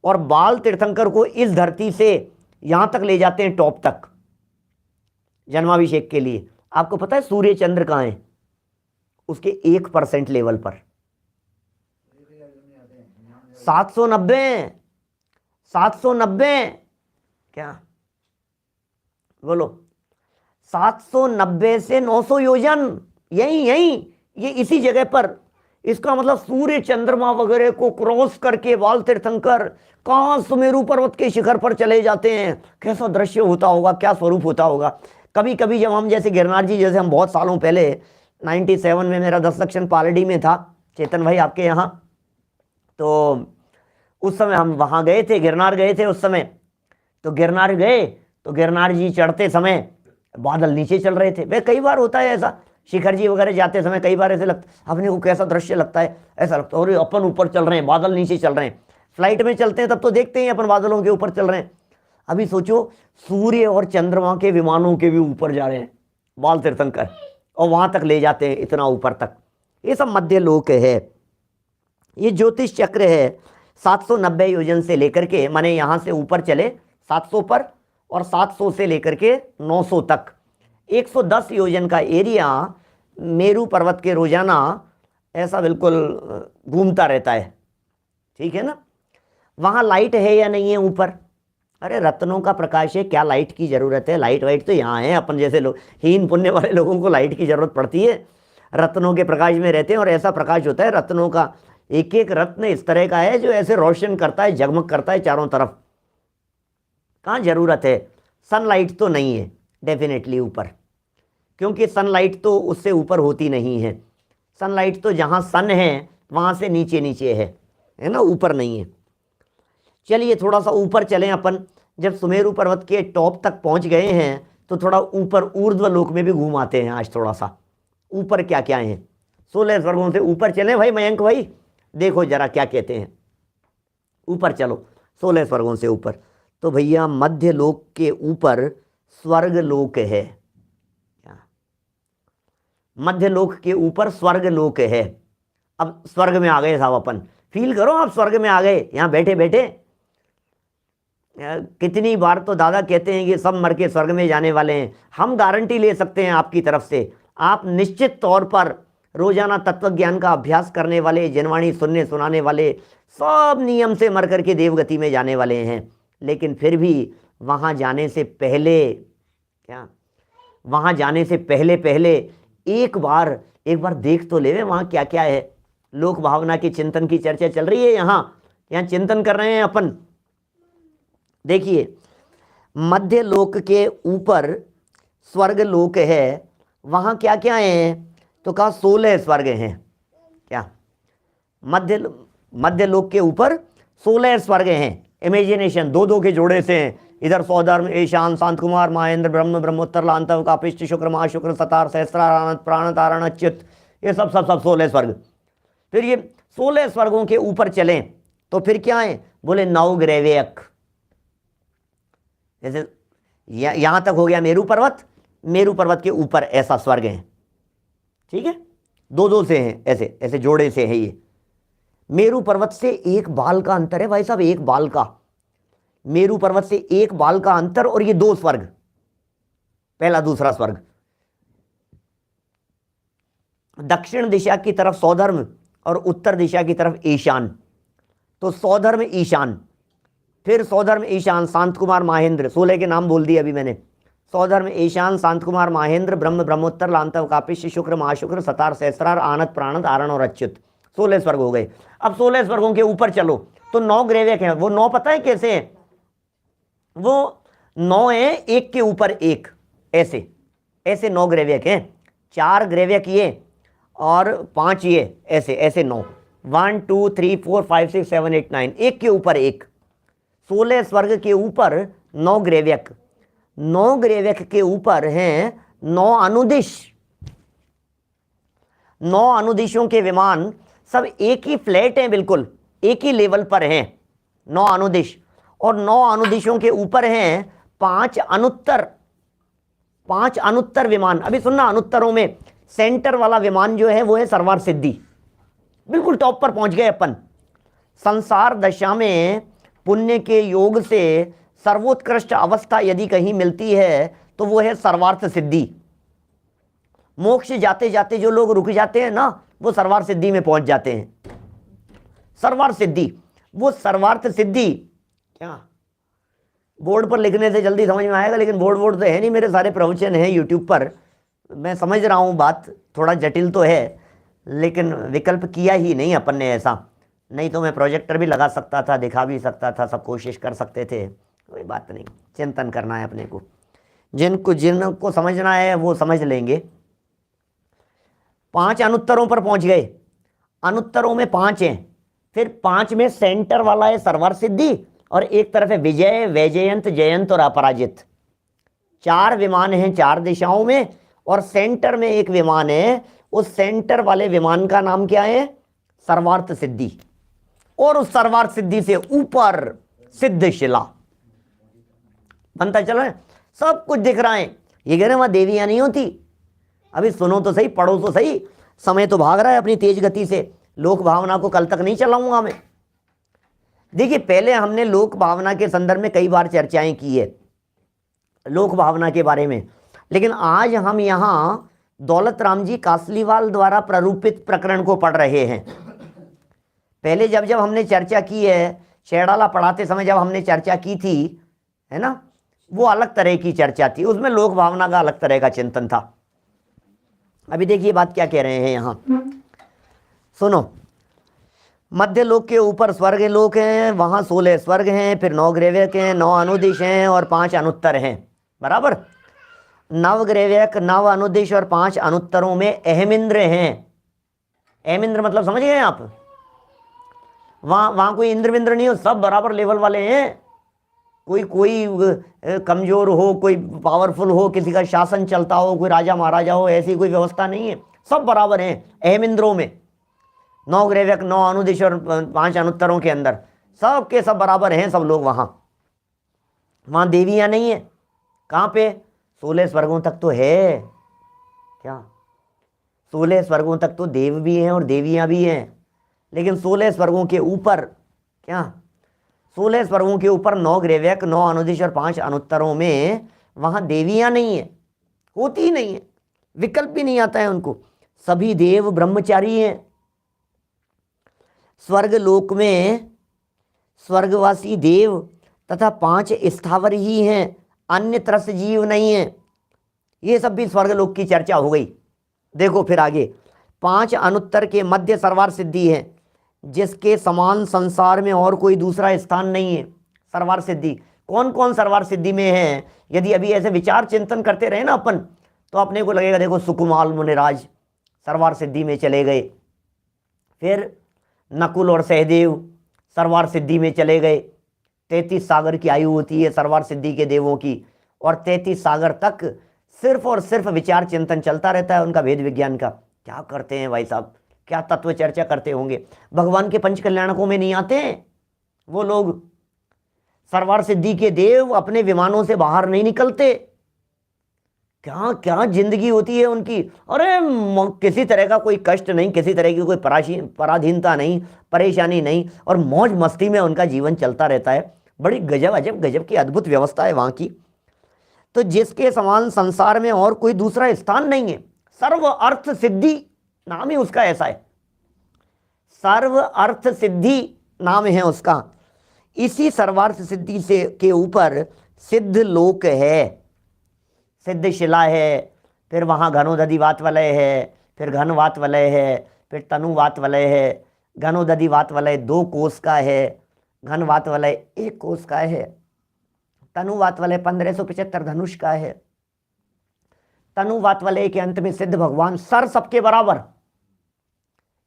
Speaker 1: और बाल तीर्थंकर को इस धरती से यहाँ तक ले जाते हैं, टॉप तक, जन्माभिषेक के लिए। आपको पता है सूर्य चंद्र कहाँ है? उसके 1% लेवल पर। 790 क्या बोलो? 790 से 900 योजन, यही ये इसी जगह पर। इसका मतलब सूर्य चंद्रमा वगैरह को क्रॉस करके बाल तीर्थंकर कहाँ सुमेरु पर्वत के शिखर पर चले जाते हैं। कैसा दृश्य होता होगा, क्या स्वरूप होता होगा। कभी कभी जब हम जैसे गिरनार जी, जैसे हम बहुत सालों पहले 97 में मेरा 10 सेक्शन पालड़ी में था, चेतन भाई आपके यहाँ, तो उस समय हम वहाँ गए थे, गिरनार गए थे उस समय। तो गिरनार गए तो गिरनार जी चढ़ते समय बादल नीचे चल रहे थे। वे कई बार होता है ऐसा, शिखर जी वगैरह जाते समय कई बार ऐसे लगता, अपने को कैसा दृश्य लगता है, ऐसा लगता है और अपन ऊपर चल रहे हैं, बादल नीचे चल रहे हैं। फ्लाइट में चलते हैं तब तो देखते हैं अपन बादलों के ऊपर चल रहे हैं। अभी सोचो सूर्य और चंद्रमा के विमानों के भी ऊपर जा रहे हैं बाल तीर्थंकर, और वहाँ तक ले जाते हैं, इतना ऊपर तक। ये सब मध्य लोक है। ये ज्योतिष चक्र है 790 योजन से लेकर के, माने यहाँ से ऊपर चले 700 पर, और 700 से लेकर के 900 तक 110 योजन का एरिया मेरू पर्वत के रोजाना ऐसा बिल्कुल घूमता रहता है। ठीक है ना? वहाँ लाइट है या नहीं है ऊपर? अरे रत्नों का प्रकाश है, क्या लाइट की ज़रूरत है? लाइट वाइट तो यहाँ है, अपन जैसे लोग हीन पुण्य वाले लोगों को लाइट की ज़रूरत पड़ती है। रत्नों के प्रकाश में रहते हैं, और ऐसा प्रकाश होता है रत्नों का, एक एक रत्न इस तरह का है जो ऐसे रोशन करता है, जगमग करता है चारों तरफ। कहाँ ज़रूरत है, सनलाइट तो नहीं है डेफिनेटली ऊपर, क्योंकि सनलाइट तो उससे ऊपर होती नहीं है। सनलाइट तो जहाँ सन है वहाँ से नीचे नीचे है ना, ऊपर नहीं है। चलिए थोड़ा सा ऊपर चलें अपन। जब सुमेरु पर्वत के टॉप तक पहुँच गए हैं तो थोड़ा ऊपर ऊर्ध्व लोक में भी घूम आते हैं आज थोड़ा सा। ऊपर क्या क्या है, 16 स्वर्गों से ऊपर चलें भाई मयंक भाई, देखो जरा क्या कहते हैं। ऊपर चलो 16 स्वर्गों से ऊपर। तो भैया मध्य लोक के ऊपर स्वर्ग लोक है, मध्य लोक के ऊपर स्वर्ग लोक है। अब स्वर्ग में आ गए साहब अपन, फील करो आप स्वर्ग में आ गए यहाँ बैठे बैठे। कितनी बार तो दादा कहते हैं कि सब मर के स्वर्ग में जाने वाले हैं। हम गारंटी ले सकते हैं आपकी तरफ से, आप निश्चित तौर पर रोजाना तत्व ज्ञान का अभ्यास करने वाले, जनवाणी सुनने सुनाने वाले, सब नियम से मर करके देवगति में जाने वाले हैं। लेकिन फिर भी वहाँ जाने से पहले वहाँ जाने से पहले एक बार देख तो लेवे वहाँ क्या क्या है। लोक भावना की चिंतन की चर्चा चल रही है, यहाँ चिंतन कर रहे हैं अपन। देखिए मध्य लोक के ऊपर स्वर्ग लोक है, वहाँ क्या क्या है, तो कहा 16 स्वर्ग हैं। क्या मध्य लोक के ऊपर 16 स्वर्ग हैं। इमेजिनेशन दो दो के जोड़े से हैं, इधर सौधर्म, ईशान, शांत कुमार, महेंद्र, ब्रह्म, ब्रह्मोत्तर, लांतव, कापिष्ट, शुक्र, महाशुक्र, सतार, सहस्त्रार, आनंद, प्राण, तारण, अच्युत, ये सब 16 स्वर्ग। फिर ये 16 स्वर्गों के ऊपर चलें तो फिर क्या है, बोले नवग्रैव्यक। जैसे यहां तक हो गया मेरू पर्वत के ऊपर ऐसा स्वर्ग है, ठीक है, दो दो से हैं, ऐसे ऐसे जोड़े से है। ये मेरू पर्वत से एक बाल का अंतर है भाई साहब, एक बाल का, मेरू पर्वत से एक बाल का अंतर, और ये 2 स्वर्ग, पहला दूसरा स्वर्ग। दक्षिण दिशा की तरफ सौधर्म और उत्तर दिशा की तरफ ईशान। तो सौधर्म ईशान, फिर सौधर्म ईशान, शांत कुमार, माहेंद्र, 16 के नाम बोल दिए अभी मैंने। सौधर्म ईशान, शांत कुमार, माहेंद्र, ब्रह्म, ब्रह्मोत्तर, लांतव, कापिष्ट, शुक्र, महाशुक्र, सतार, सहस्त्रार, आनंद, प्राणद, आरण और अच्युत, 16 स्वर्ग हो गए। अब 16 स्वर्गों के ऊपर चलो तो 9 ग्रैव्यक हैं। वो 9 पता है कैसे हैं, वो 9 है एक के ऊपर एक, ऐसे ऐसे 9 ग्रैव्यक हैं। 4 ग्रैव्यक ये और 5 ये, ऐसे ऐसे 9, 1 2 3 4 5 6 7 8 9, एक के ऊपर एक। 16 स्वर्ग के ऊपर 9 ग्रैव्यक, 9 ग्रैव्यक के ऊपर हैं 9 अनुदिश। 9 अनुदिशों के विमान सब एक ही फ्लैट हैं, बिल्कुल एक ही लेवल पर हैं 9 अनुदिश। और 9 अनुदिशों के ऊपर हैं 5 अनुत्तर विमान। अभी सुनना, अनुत्तरों में सेंटर वाला विमान जो है वो है सर्वार्थ सिद्धि, बिल्कुल टॉप पर पहुंच गए अपन। संसार दशा में पुण्य के योग से सर्वोत्कृष्ट अवस्था यदि कहीं मिलती है तो वो है सर्वार्थ सिद्धि। मोक्ष जाते जाते जो लोग रुक जाते हैं ना, वो सर्वार्थ सिद्धि में पहुंच जाते हैं। सर्वार्थ सिद्धि, वो सर्वार्थ सिद्धि क्या बोर्ड पर लिखने से जल्दी समझ में आएगा, लेकिन बोर्ड तो है नहीं, मेरे सारे प्रवचन हैं यूट्यूब पर। मैं समझ रहा हूँ बात थोड़ा जटिल तो है, लेकिन विकल्प किया ही नहीं अपन ने ऐसा, नहीं तो मैं प्रोजेक्टर भी लगा सकता था, दिखा भी सकता था, सब कोशिश कर सकते थे। कोई बात नहीं, चिंतन करना है अपने को, जिनको समझना है वो समझ लेंगे। 5 अनुत्तरों पर पहुंच गए, अनुत्तरों में 5 हैं, फिर 5 में सेंटर वाला है सर्वार्थ सिद्धि, और एक तरफ है विजय, वैजयंत, जयंत और अपराजित। 4 विमान हैं 4 दिशाओं में, और सेंटर में एक विमान है, उस सेंटर वाले विमान का नाम क्या है, सर्वार्थ सिद्धि। और उस सर्वार्थ सिद्धि से ऊपर सिद्ध शिला बनता चलो, सब कुछ दिख रहा है। ये कह रहे हैं वहां देवियां नहीं होती। अभी सुनो तो सही, पढ़ो तो सही, समय तो भाग रहा है अपनी तेज गति से। लोक भावना को कल तक नहीं चलाऊंगा मैं। देखिए पहले हमने लोक भावना के संदर्भ में कई बार चर्चाएं की है, लोक भावना के बारे में, लेकिन आज हम यहाँ दौलत राम जी कासलीवाल द्वारा प्ररूपित प्रकरण को पढ़ रहे हैं। पहले जब हमने चर्चा की है, शेड़ाला पढ़ाते समय जब हमने चर्चा की थी, है ना, वो अलग तरह की चर्चा थी, उसमें लोक भावना का अलग तरह का चिंतन था। अभी देखिए बात क्या कह रहे हैं यहाँ, सुनो। मध्य लोक के ऊपर स्वर्ग लोक हैं, वहाँ 16 स्वर्ग हैं, फिर 9 ग्रेव्यक हैं, 9 अनुदिश हैं और 5 अनुत्तर हैं, बराबर। 9 ग्रेव्यक, 9 अनुदिश और 5 अनुत्तरों में अहमिंद्र हैं। अहमिंद्र मतलब समझ गए आप? वहाँ कोई इंद्र विंद्र नहीं हो, सब बराबर लेवल वाले हैं। कोई कमजोर हो, कोई पावरफुल हो, किसी का शासन चलता हो, कोई राजा महाराजा हो, ऐसी कोई व्यवस्था नहीं है, सब बराबर हैं अहमिंद्रों में। 9 ग्रेव्यक, 9 अनुदिश और 5 अनुत्तरों के अंदर सब के सब बराबर हैं सब लोग। वहाँ देवियाँ नहीं है। कहाँ पे? 16 स्वर्गों तक तो है क्या? 16 स्वर्गों तक तो देव भी हैं और देवियाँ भी हैं, लेकिन 16 स्वर्गों के ऊपर क्या? 16 स्वर्गों के ऊपर 9 ग्रेव्यक, 9 अनुदिश और 5 अनुत्तरों में वहाँ देवियाँ नहीं है, होती ही नहीं है, विकल्प भी नहीं आता है उनको। सभी देव ब्रह्मचारी हैं। स्वर्ग लोक में स्वर्गवासी देव तथा 5 स्थावर ही हैं, अन्य त्रस्त जीव नहीं है। ये सब भी स्वर्ग लोक की चर्चा हो गई। देखो फिर आगे, 5 अनुत्तर के मध्य सर्वार सिद्धि है, जिसके समान संसार में और कोई दूसरा स्थान नहीं है। सर्वार सिद्धि कौन कौन सर्वार सिद्धि में है? यदि अभी ऐसे विचार चिंतन करते रहे ना अपन, तो अपने को लगेगा देखो सुकुमाल मुनिराज सर्वार सिद्धि में चले गए, फिर नकुल और सहदेव सर्वार सिद्धि में चले गए। 33 सागर की आयु होती है सर्वार सिद्धि के देवों की, और 33 सागर तक सिर्फ और सिर्फ विचार चिंतन चलता रहता है उनका, वेद विज्ञान का। क्या करते हैं भाई साहब, क्या तत्व चर्चा करते होंगे। भगवान के पंच कल्याणकों में नहीं आते हैं वो लोग। सर्वार सिद्धि के देव अपने विमानों से बाहर नहीं निकलते। क्या क्या जिंदगी होती है उनकी। अरे किसी तरह का कोई कष्ट नहीं, किसी तरह की कोई पराधीनता नहीं, परेशानी नहीं, और मौज मस्ती में उनका जीवन चलता रहता है। बड़ी गजब अजब गजब की अद्भुत व्यवस्था है वहाँ की। तो जिसके समान संसार में और कोई दूसरा स्थान नहीं है। सर्व अर्थ सिद्धि नाम ही उसका ऐसा है, सर्व अर्थ सिद्धि नाम है उसका। इसी सर्वार्थ सिद्धि से के ऊपर सिद्ध लोक है, सिद्ध शिला है, फिर वहाँ घनोदधि वात वलय है, फिर घन वात वलय है, फिर तनु वात वलय है। घनोदधि वात वलय 2 कोस का है, घन वात वलय 1 कोस का है, तनु वात वलय 1575 धनुष का है। तनु वात वलय के अंत में सिद्ध भगवान, सर सबके बराबर,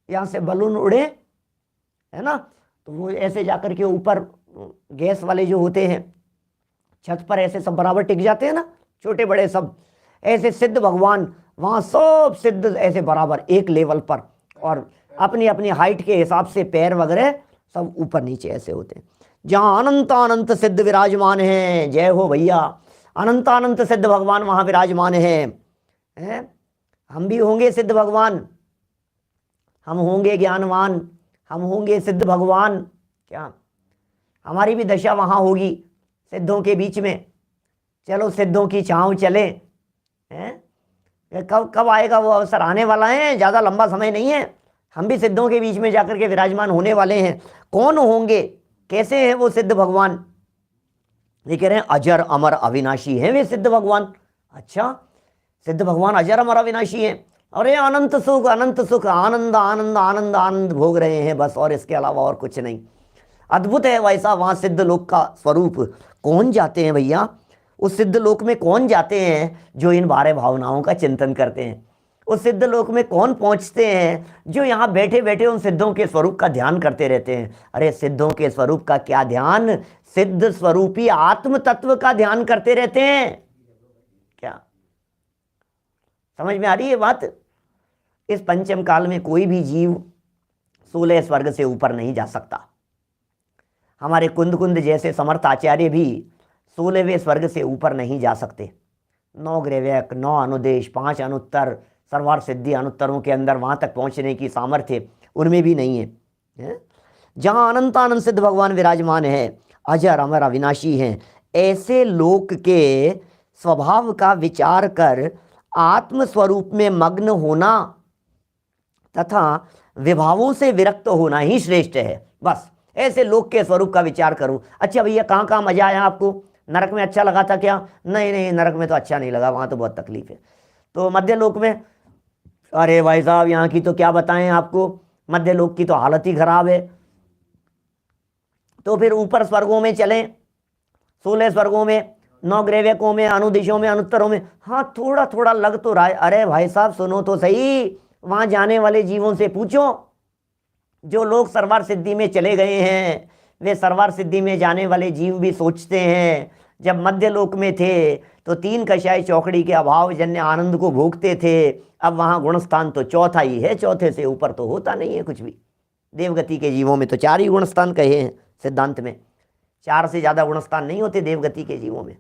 Speaker 1: यहाँ से बलून उड़े है ना, तो वो ऐसे जाकर के ऊपर गैस वाले जो होते हैं छत पर ऐसे सब बराबर टिक जाते हैं ना, छोटे बड़े सब। ऐसे सिद्ध भगवान वहाँ सब सिद्ध ऐसे बराबर एक लेवल पर, और अपनी अपनी हाइट के हिसाब से पैर वगैरह सब ऊपर नीचे ऐसे होते हैं। जहाँ अनंत अनंत सिद्ध विराजमान हैं, जय हो भैया, अनंत अनंत सिद्ध भगवान वहाँ विराजमान हैं। हम भी होंगे सिद्ध भगवान, हम होंगे ज्ञानवान, हम होंगे सिद्ध भगवान। क्या हमारी भी दशा वहाँ होगी सिद्धों के बीच में। चलो सिद्धों की छाँव चले हैं। कब कब आएगा वो अवसर, आने वाला है, ज़्यादा लंबा समय नहीं है। हम भी सिद्धों के बीच में जाकर के विराजमान होने वाले हैं। कौन होंगे, कैसे हैं वो सिद्ध भगवान? ये कह रहे हैं अजर अमर अविनाशी हैं वे सिद्ध भगवान। अच्छा, सिद्ध भगवान अजर अमर अविनाशी हैं। अरे अनंत सुख आनंद आनंद आनंद आनंद भोग रहे हैं बस, और इसके अलावा और कुछ नहीं। अद्भुत है वैसा वहाँ सिद्ध लोक का स्वरूप। कौन जाते हैं भैया उस सिद्ध लोक में? कौन जाते हैं? जो इन 12 भावनाओं का चिंतन करते हैं। उस सिद्ध लोक में कौन पहुंचते हैं? जो यहाँ बैठे बैठे उन सिद्धों के स्वरूप का ध्यान करते रहते हैं। अरे सिद्धों के स्वरूप का क्या ध्यान, सिद्ध स्वरूपी आत्म तत्व का ध्यान करते रहते हैं। क्या समझ में आ रही है बात? इस पंचम काल में कोई भी जीव 16 स्वर्ग से ऊपर नहीं जा सकता। हमारे कुंद कुंद जैसे समर्थ आचार्य भी 16वें स्वर्ग से ऊपर नहीं जा सकते। 9 ग्रेव्यक, 9 अनुदेश, 5 अनुत्तर, सर्वार सिद्धि अनुत्तरों के अंदर वहाँ तक पहुँचने की सामर्थ्य उनमें भी नहीं है। जहाँ अनंतानंद सिद्ध भगवान विराजमान है, अजर अमर अविनाशी हैं, ऐसे लोक के स्वभाव का विचार कर आत्म स्वरूप में मग्न होना तथा विभावों से विरक्त होना ही श्रेष्ठ है। बस ऐसे लोक के स्वरूप का विचार करूं। अच्छा भैया, कहाँ कहाँ मजा आया आपको? नरक में अच्छा लगा था क्या? नहीं नहीं, नरक में तो अच्छा नहीं लगा, वहाँ तो बहुत तकलीफ है। तो मध्य लोक में अरे भाई साहब, यहाँ की तो क्या बताएं आपको, मध्य लोक की तो हालत ही खराब है। तो फिर ऊपर स्वर्गों में चलें, 16 स्वर्गों में, 9 ग्रैविकों में, अनुदिशों में, अनुत्तरों में। हाँ, थोड़ा थोड़ा लग तो रहा है। अरे भाई साहब सुनो तो सही, वहां जाने वाले जीवों से पूछो। जो लोग सर्वार सिद्धि में चले गए हैं, वे सर्वार सिद्धि में जाने वाले जीव भी सोचते हैं, जब मध्य लोक में थे तो 3 कषाय चौकड़ी के अभाव जन्य आनंद को भोगते थे। अब वहां गुणस्थान तो चौथा ही है, चौथे से ऊपर तो होता नहीं है कुछ भी। देवगति के जीवों में तो 4 ही गुणस्थान कहे हैं सिद्धांत में, 4 से ज्यादा गुणस्थान नहीं होते देवगति के जीवों में।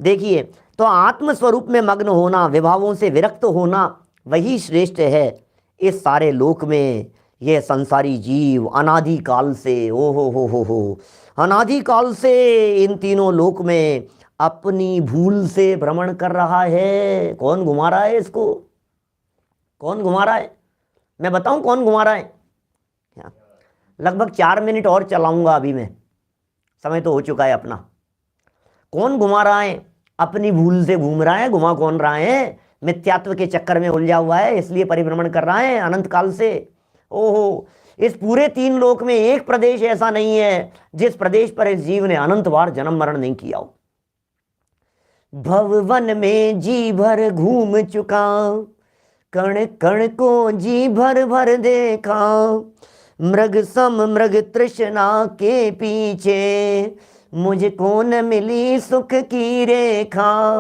Speaker 1: देखिए, तो आत्म स्वरूप में मग्न होना, विभावों से विरक्त होना, वही श्रेष्ठ है इस सारे लोक में। यह संसारी जीव अनादि काल से, ओ हो, अनादि काल से इन तीनों लोक में अपनी भूल से भ्रमण कर रहा है। कौन घुमा रहा है इसको? कौन घुमा रहा है? मैं बताऊं कौन घुमा रहा है? लगभग 4 मिनट और चलाऊंगा अभी मैं, समय तो हो चुका है अपना। कौन घुमा रहा है? अपनी भूल से घूम रहा है। घुमा कौन रहा है? मिथ्यात्व के चक्कर में उलझा हुआ है, इसलिए परिभ्रमण कर रहा है अनंत काल से। ओहो, इस पूरे 3 लोक में एक प्रदेश ऐसा नहीं है जिस प्रदेश पर इस जीव ने अनंत बार जन्म मरण नहीं किया हो। भववन में जी भर घूम चुका, कण कण को जी भर भर देखा, मृग सम मृग तृष्णा के पीछे, मुझको न मिली सुख की रेखा।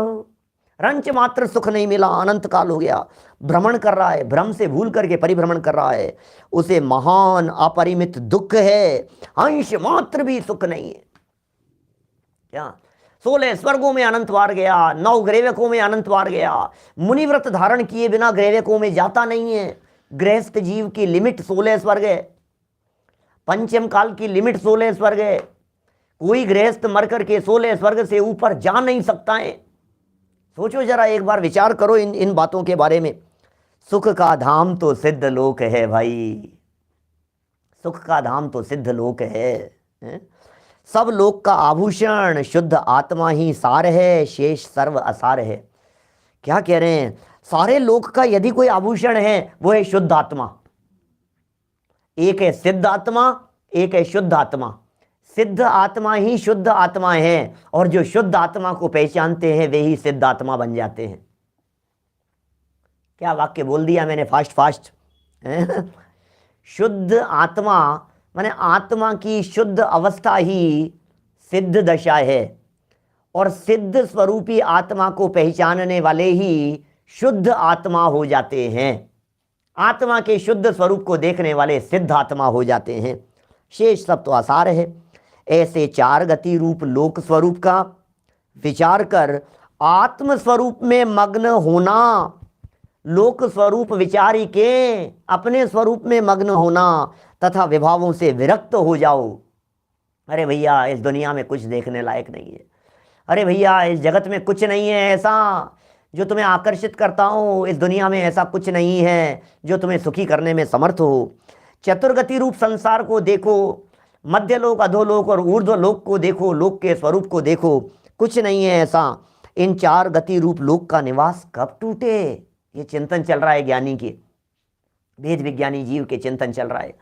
Speaker 1: रंच मात्र सुख नहीं मिला, अनंत काल हो गया, भ्रमण कर रहा है, भ्रम से भूल करके परिभ्रमण कर रहा है। उसे महान अपरिमित दुख है, अंश मात्र भी सुख नहीं है। क्या 16 स्वर्गों में अनंत बार गया, 9 ग्रैविकों में अनंत बार गया, मुनिव्रत धारण किए बिना ग्रैविकों में जाता नहीं है। गृहस्थ जीव की लिमिट 16 स्वर्ग है, पंचम काल की लिमिट 16 स्वर्ग है। कोई गृहस्थ मर करके 16 स्वर्ग से ऊपर जा नहीं सकता है। सोचो जरा, एक बार विचार करो इन बातों के बारे में। सुख का धाम तो सिद्ध लोक है भाई, सुख का धाम तो सिद्ध लोक है। सब लोक का आभूषण शुद्ध आत्मा ही सार है, शेष सर्व असार है। क्या कह रहे हैं? सारे लोक का यदि कोई आभूषण है वो है शुद्ध आत्मा। एक है सिद्ध आत्मा, एक है शुद्ध आत्मा। सिद्ध आत्मा ही शुद्ध आत्मा है, और जो शुद्ध आत्मा को पहचानते हैं वे ही सिद्ध आत्मा बन जाते हैं। क्या वाक्य बोल दिया मैंने, फास्ट फास्ट। शुद्ध आत्मा माने आत्मा की शुद्ध अवस्था ही सिद्ध दशा है, और सिद्ध स्वरूपी आत्मा को पहचानने वाले ही शुद्ध आत्मा हो जाते हैं। आत्मा के शुद्ध स्वरूप को देखने वाले सिद्ध आत्मा हो जाते हैं, शेष सब तो आसार है। ऐसे 4 गति रूप लोक स्वरूप का विचार कर आत्म स्वरूप में मग्न होना, लोक स्वरूप विचारी के अपने स्वरूप में मग्न होना तथा विभावों से विरक्त हो जाओ। अरे भैया, इस दुनिया में कुछ देखने लायक नहीं है। अरे भैया, इस जगत में कुछ नहीं है ऐसा जो तुम्हें आकर्षित करता हो। इस दुनिया में ऐसा कुछ नहीं है जो तुम्हें सुखी करने में समर्थ हो। चतुर्गति रूप संसार को देखो, मध्य लोक, अधोलोक और ऊर्ध्व लोक को देखो, लोक के स्वरूप को देखो, कुछ नहीं है ऐसा। इन 4 गति रूप लोक का निवास कब टूटे, ये चिंतन चल रहा है ज्ञानी के, वेद विज्ञानी जीव के चिंतन चल रहा है।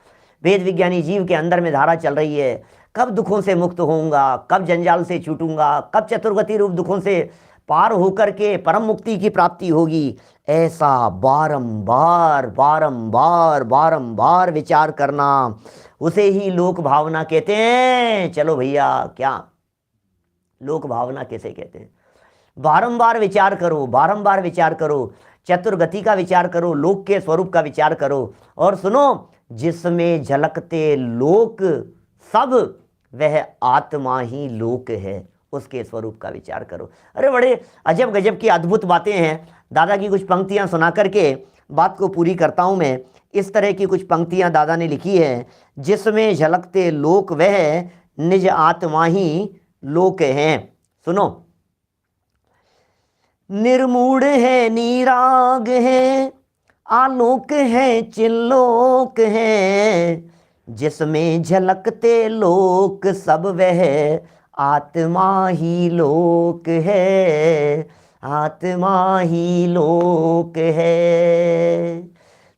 Speaker 1: वेद विज्ञानी जीव के अंदर में धारा चल रही है, कब दुखों से मुक्त होऊंगा, कब जंजाल से छूटूंगा, कब चतुर्गति रूप दुखों से पार होकर के परम मुक्ति की प्राप्ति होगी। ऐसा बारंबार बारंबार बारंबार विचार करना, उसे ही लोक भावना कहते हैं। चलो भैया, क्या लोक भावना कैसे कहते हैं? बारंबार विचार करो, बारंबार विचार करो, चतुर्गति का विचार करो, लोक के स्वरूप का विचार करो, और सुनो, जिसमें झलकते लोक सब, वह आत्मा ही लोक है, उसके स्वरूप का विचार करो। अरे बड़े अजब गजब की अद्भुत बातें हैं। दादा की कुछ पंक्तियां सुना करके बात को पूरी करता हूं मैं। इस तरह की कुछ पंक्तियां दादा ने लिखी है। जिसमें झलकते लोक वह निज आत्मा ही लोक हैं। सुनो, निर्मूढ़ है, निराग है, आलोक है, चिल्लोक है, जिसमें झलकते लोक सब वह आत्मा ही लोक है। आत्मा ही लोक है।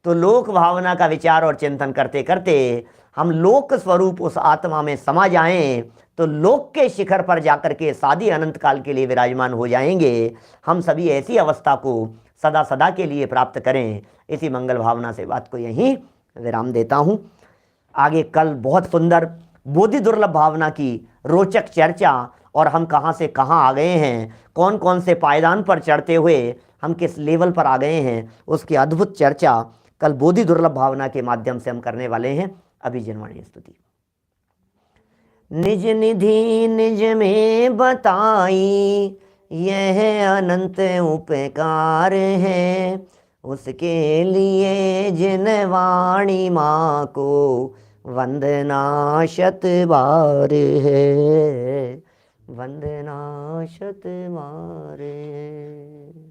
Speaker 1: तो लोक भावना का विचार और चिंतन करते करते हम लोक स्वरूप उस आत्मा में समा जाएं तो लोक के शिखर पर जाकर के सादी अनंत काल के लिए विराजमान हो जाएंगे। हम सभी ऐसी अवस्था को सदा सदा के लिए प्राप्त करें। इसी मंगल भावना से बात को यहीं विराम देता हूँ। आगे कल बहुत सुंदर बोधि दुर्लभ भावना की रोचक चर्चा और हम कहाँ से कहाँ आ गए हैं, कौन कौन से पायदान पर चढ़ते हुए हम किस लेवल पर आ गए हैं, उसकी अद्भुत चर्चा कल बोधि दुर्लभ भावना के माध्यम से हम करने वाले हैं। अभी जनवाणी स्तुति। निज निधि निज में बताई यह अनंत उपकार है, उसके लिए जिन वाणी माँ को वंदना शत बार है, वंदना शत बार है।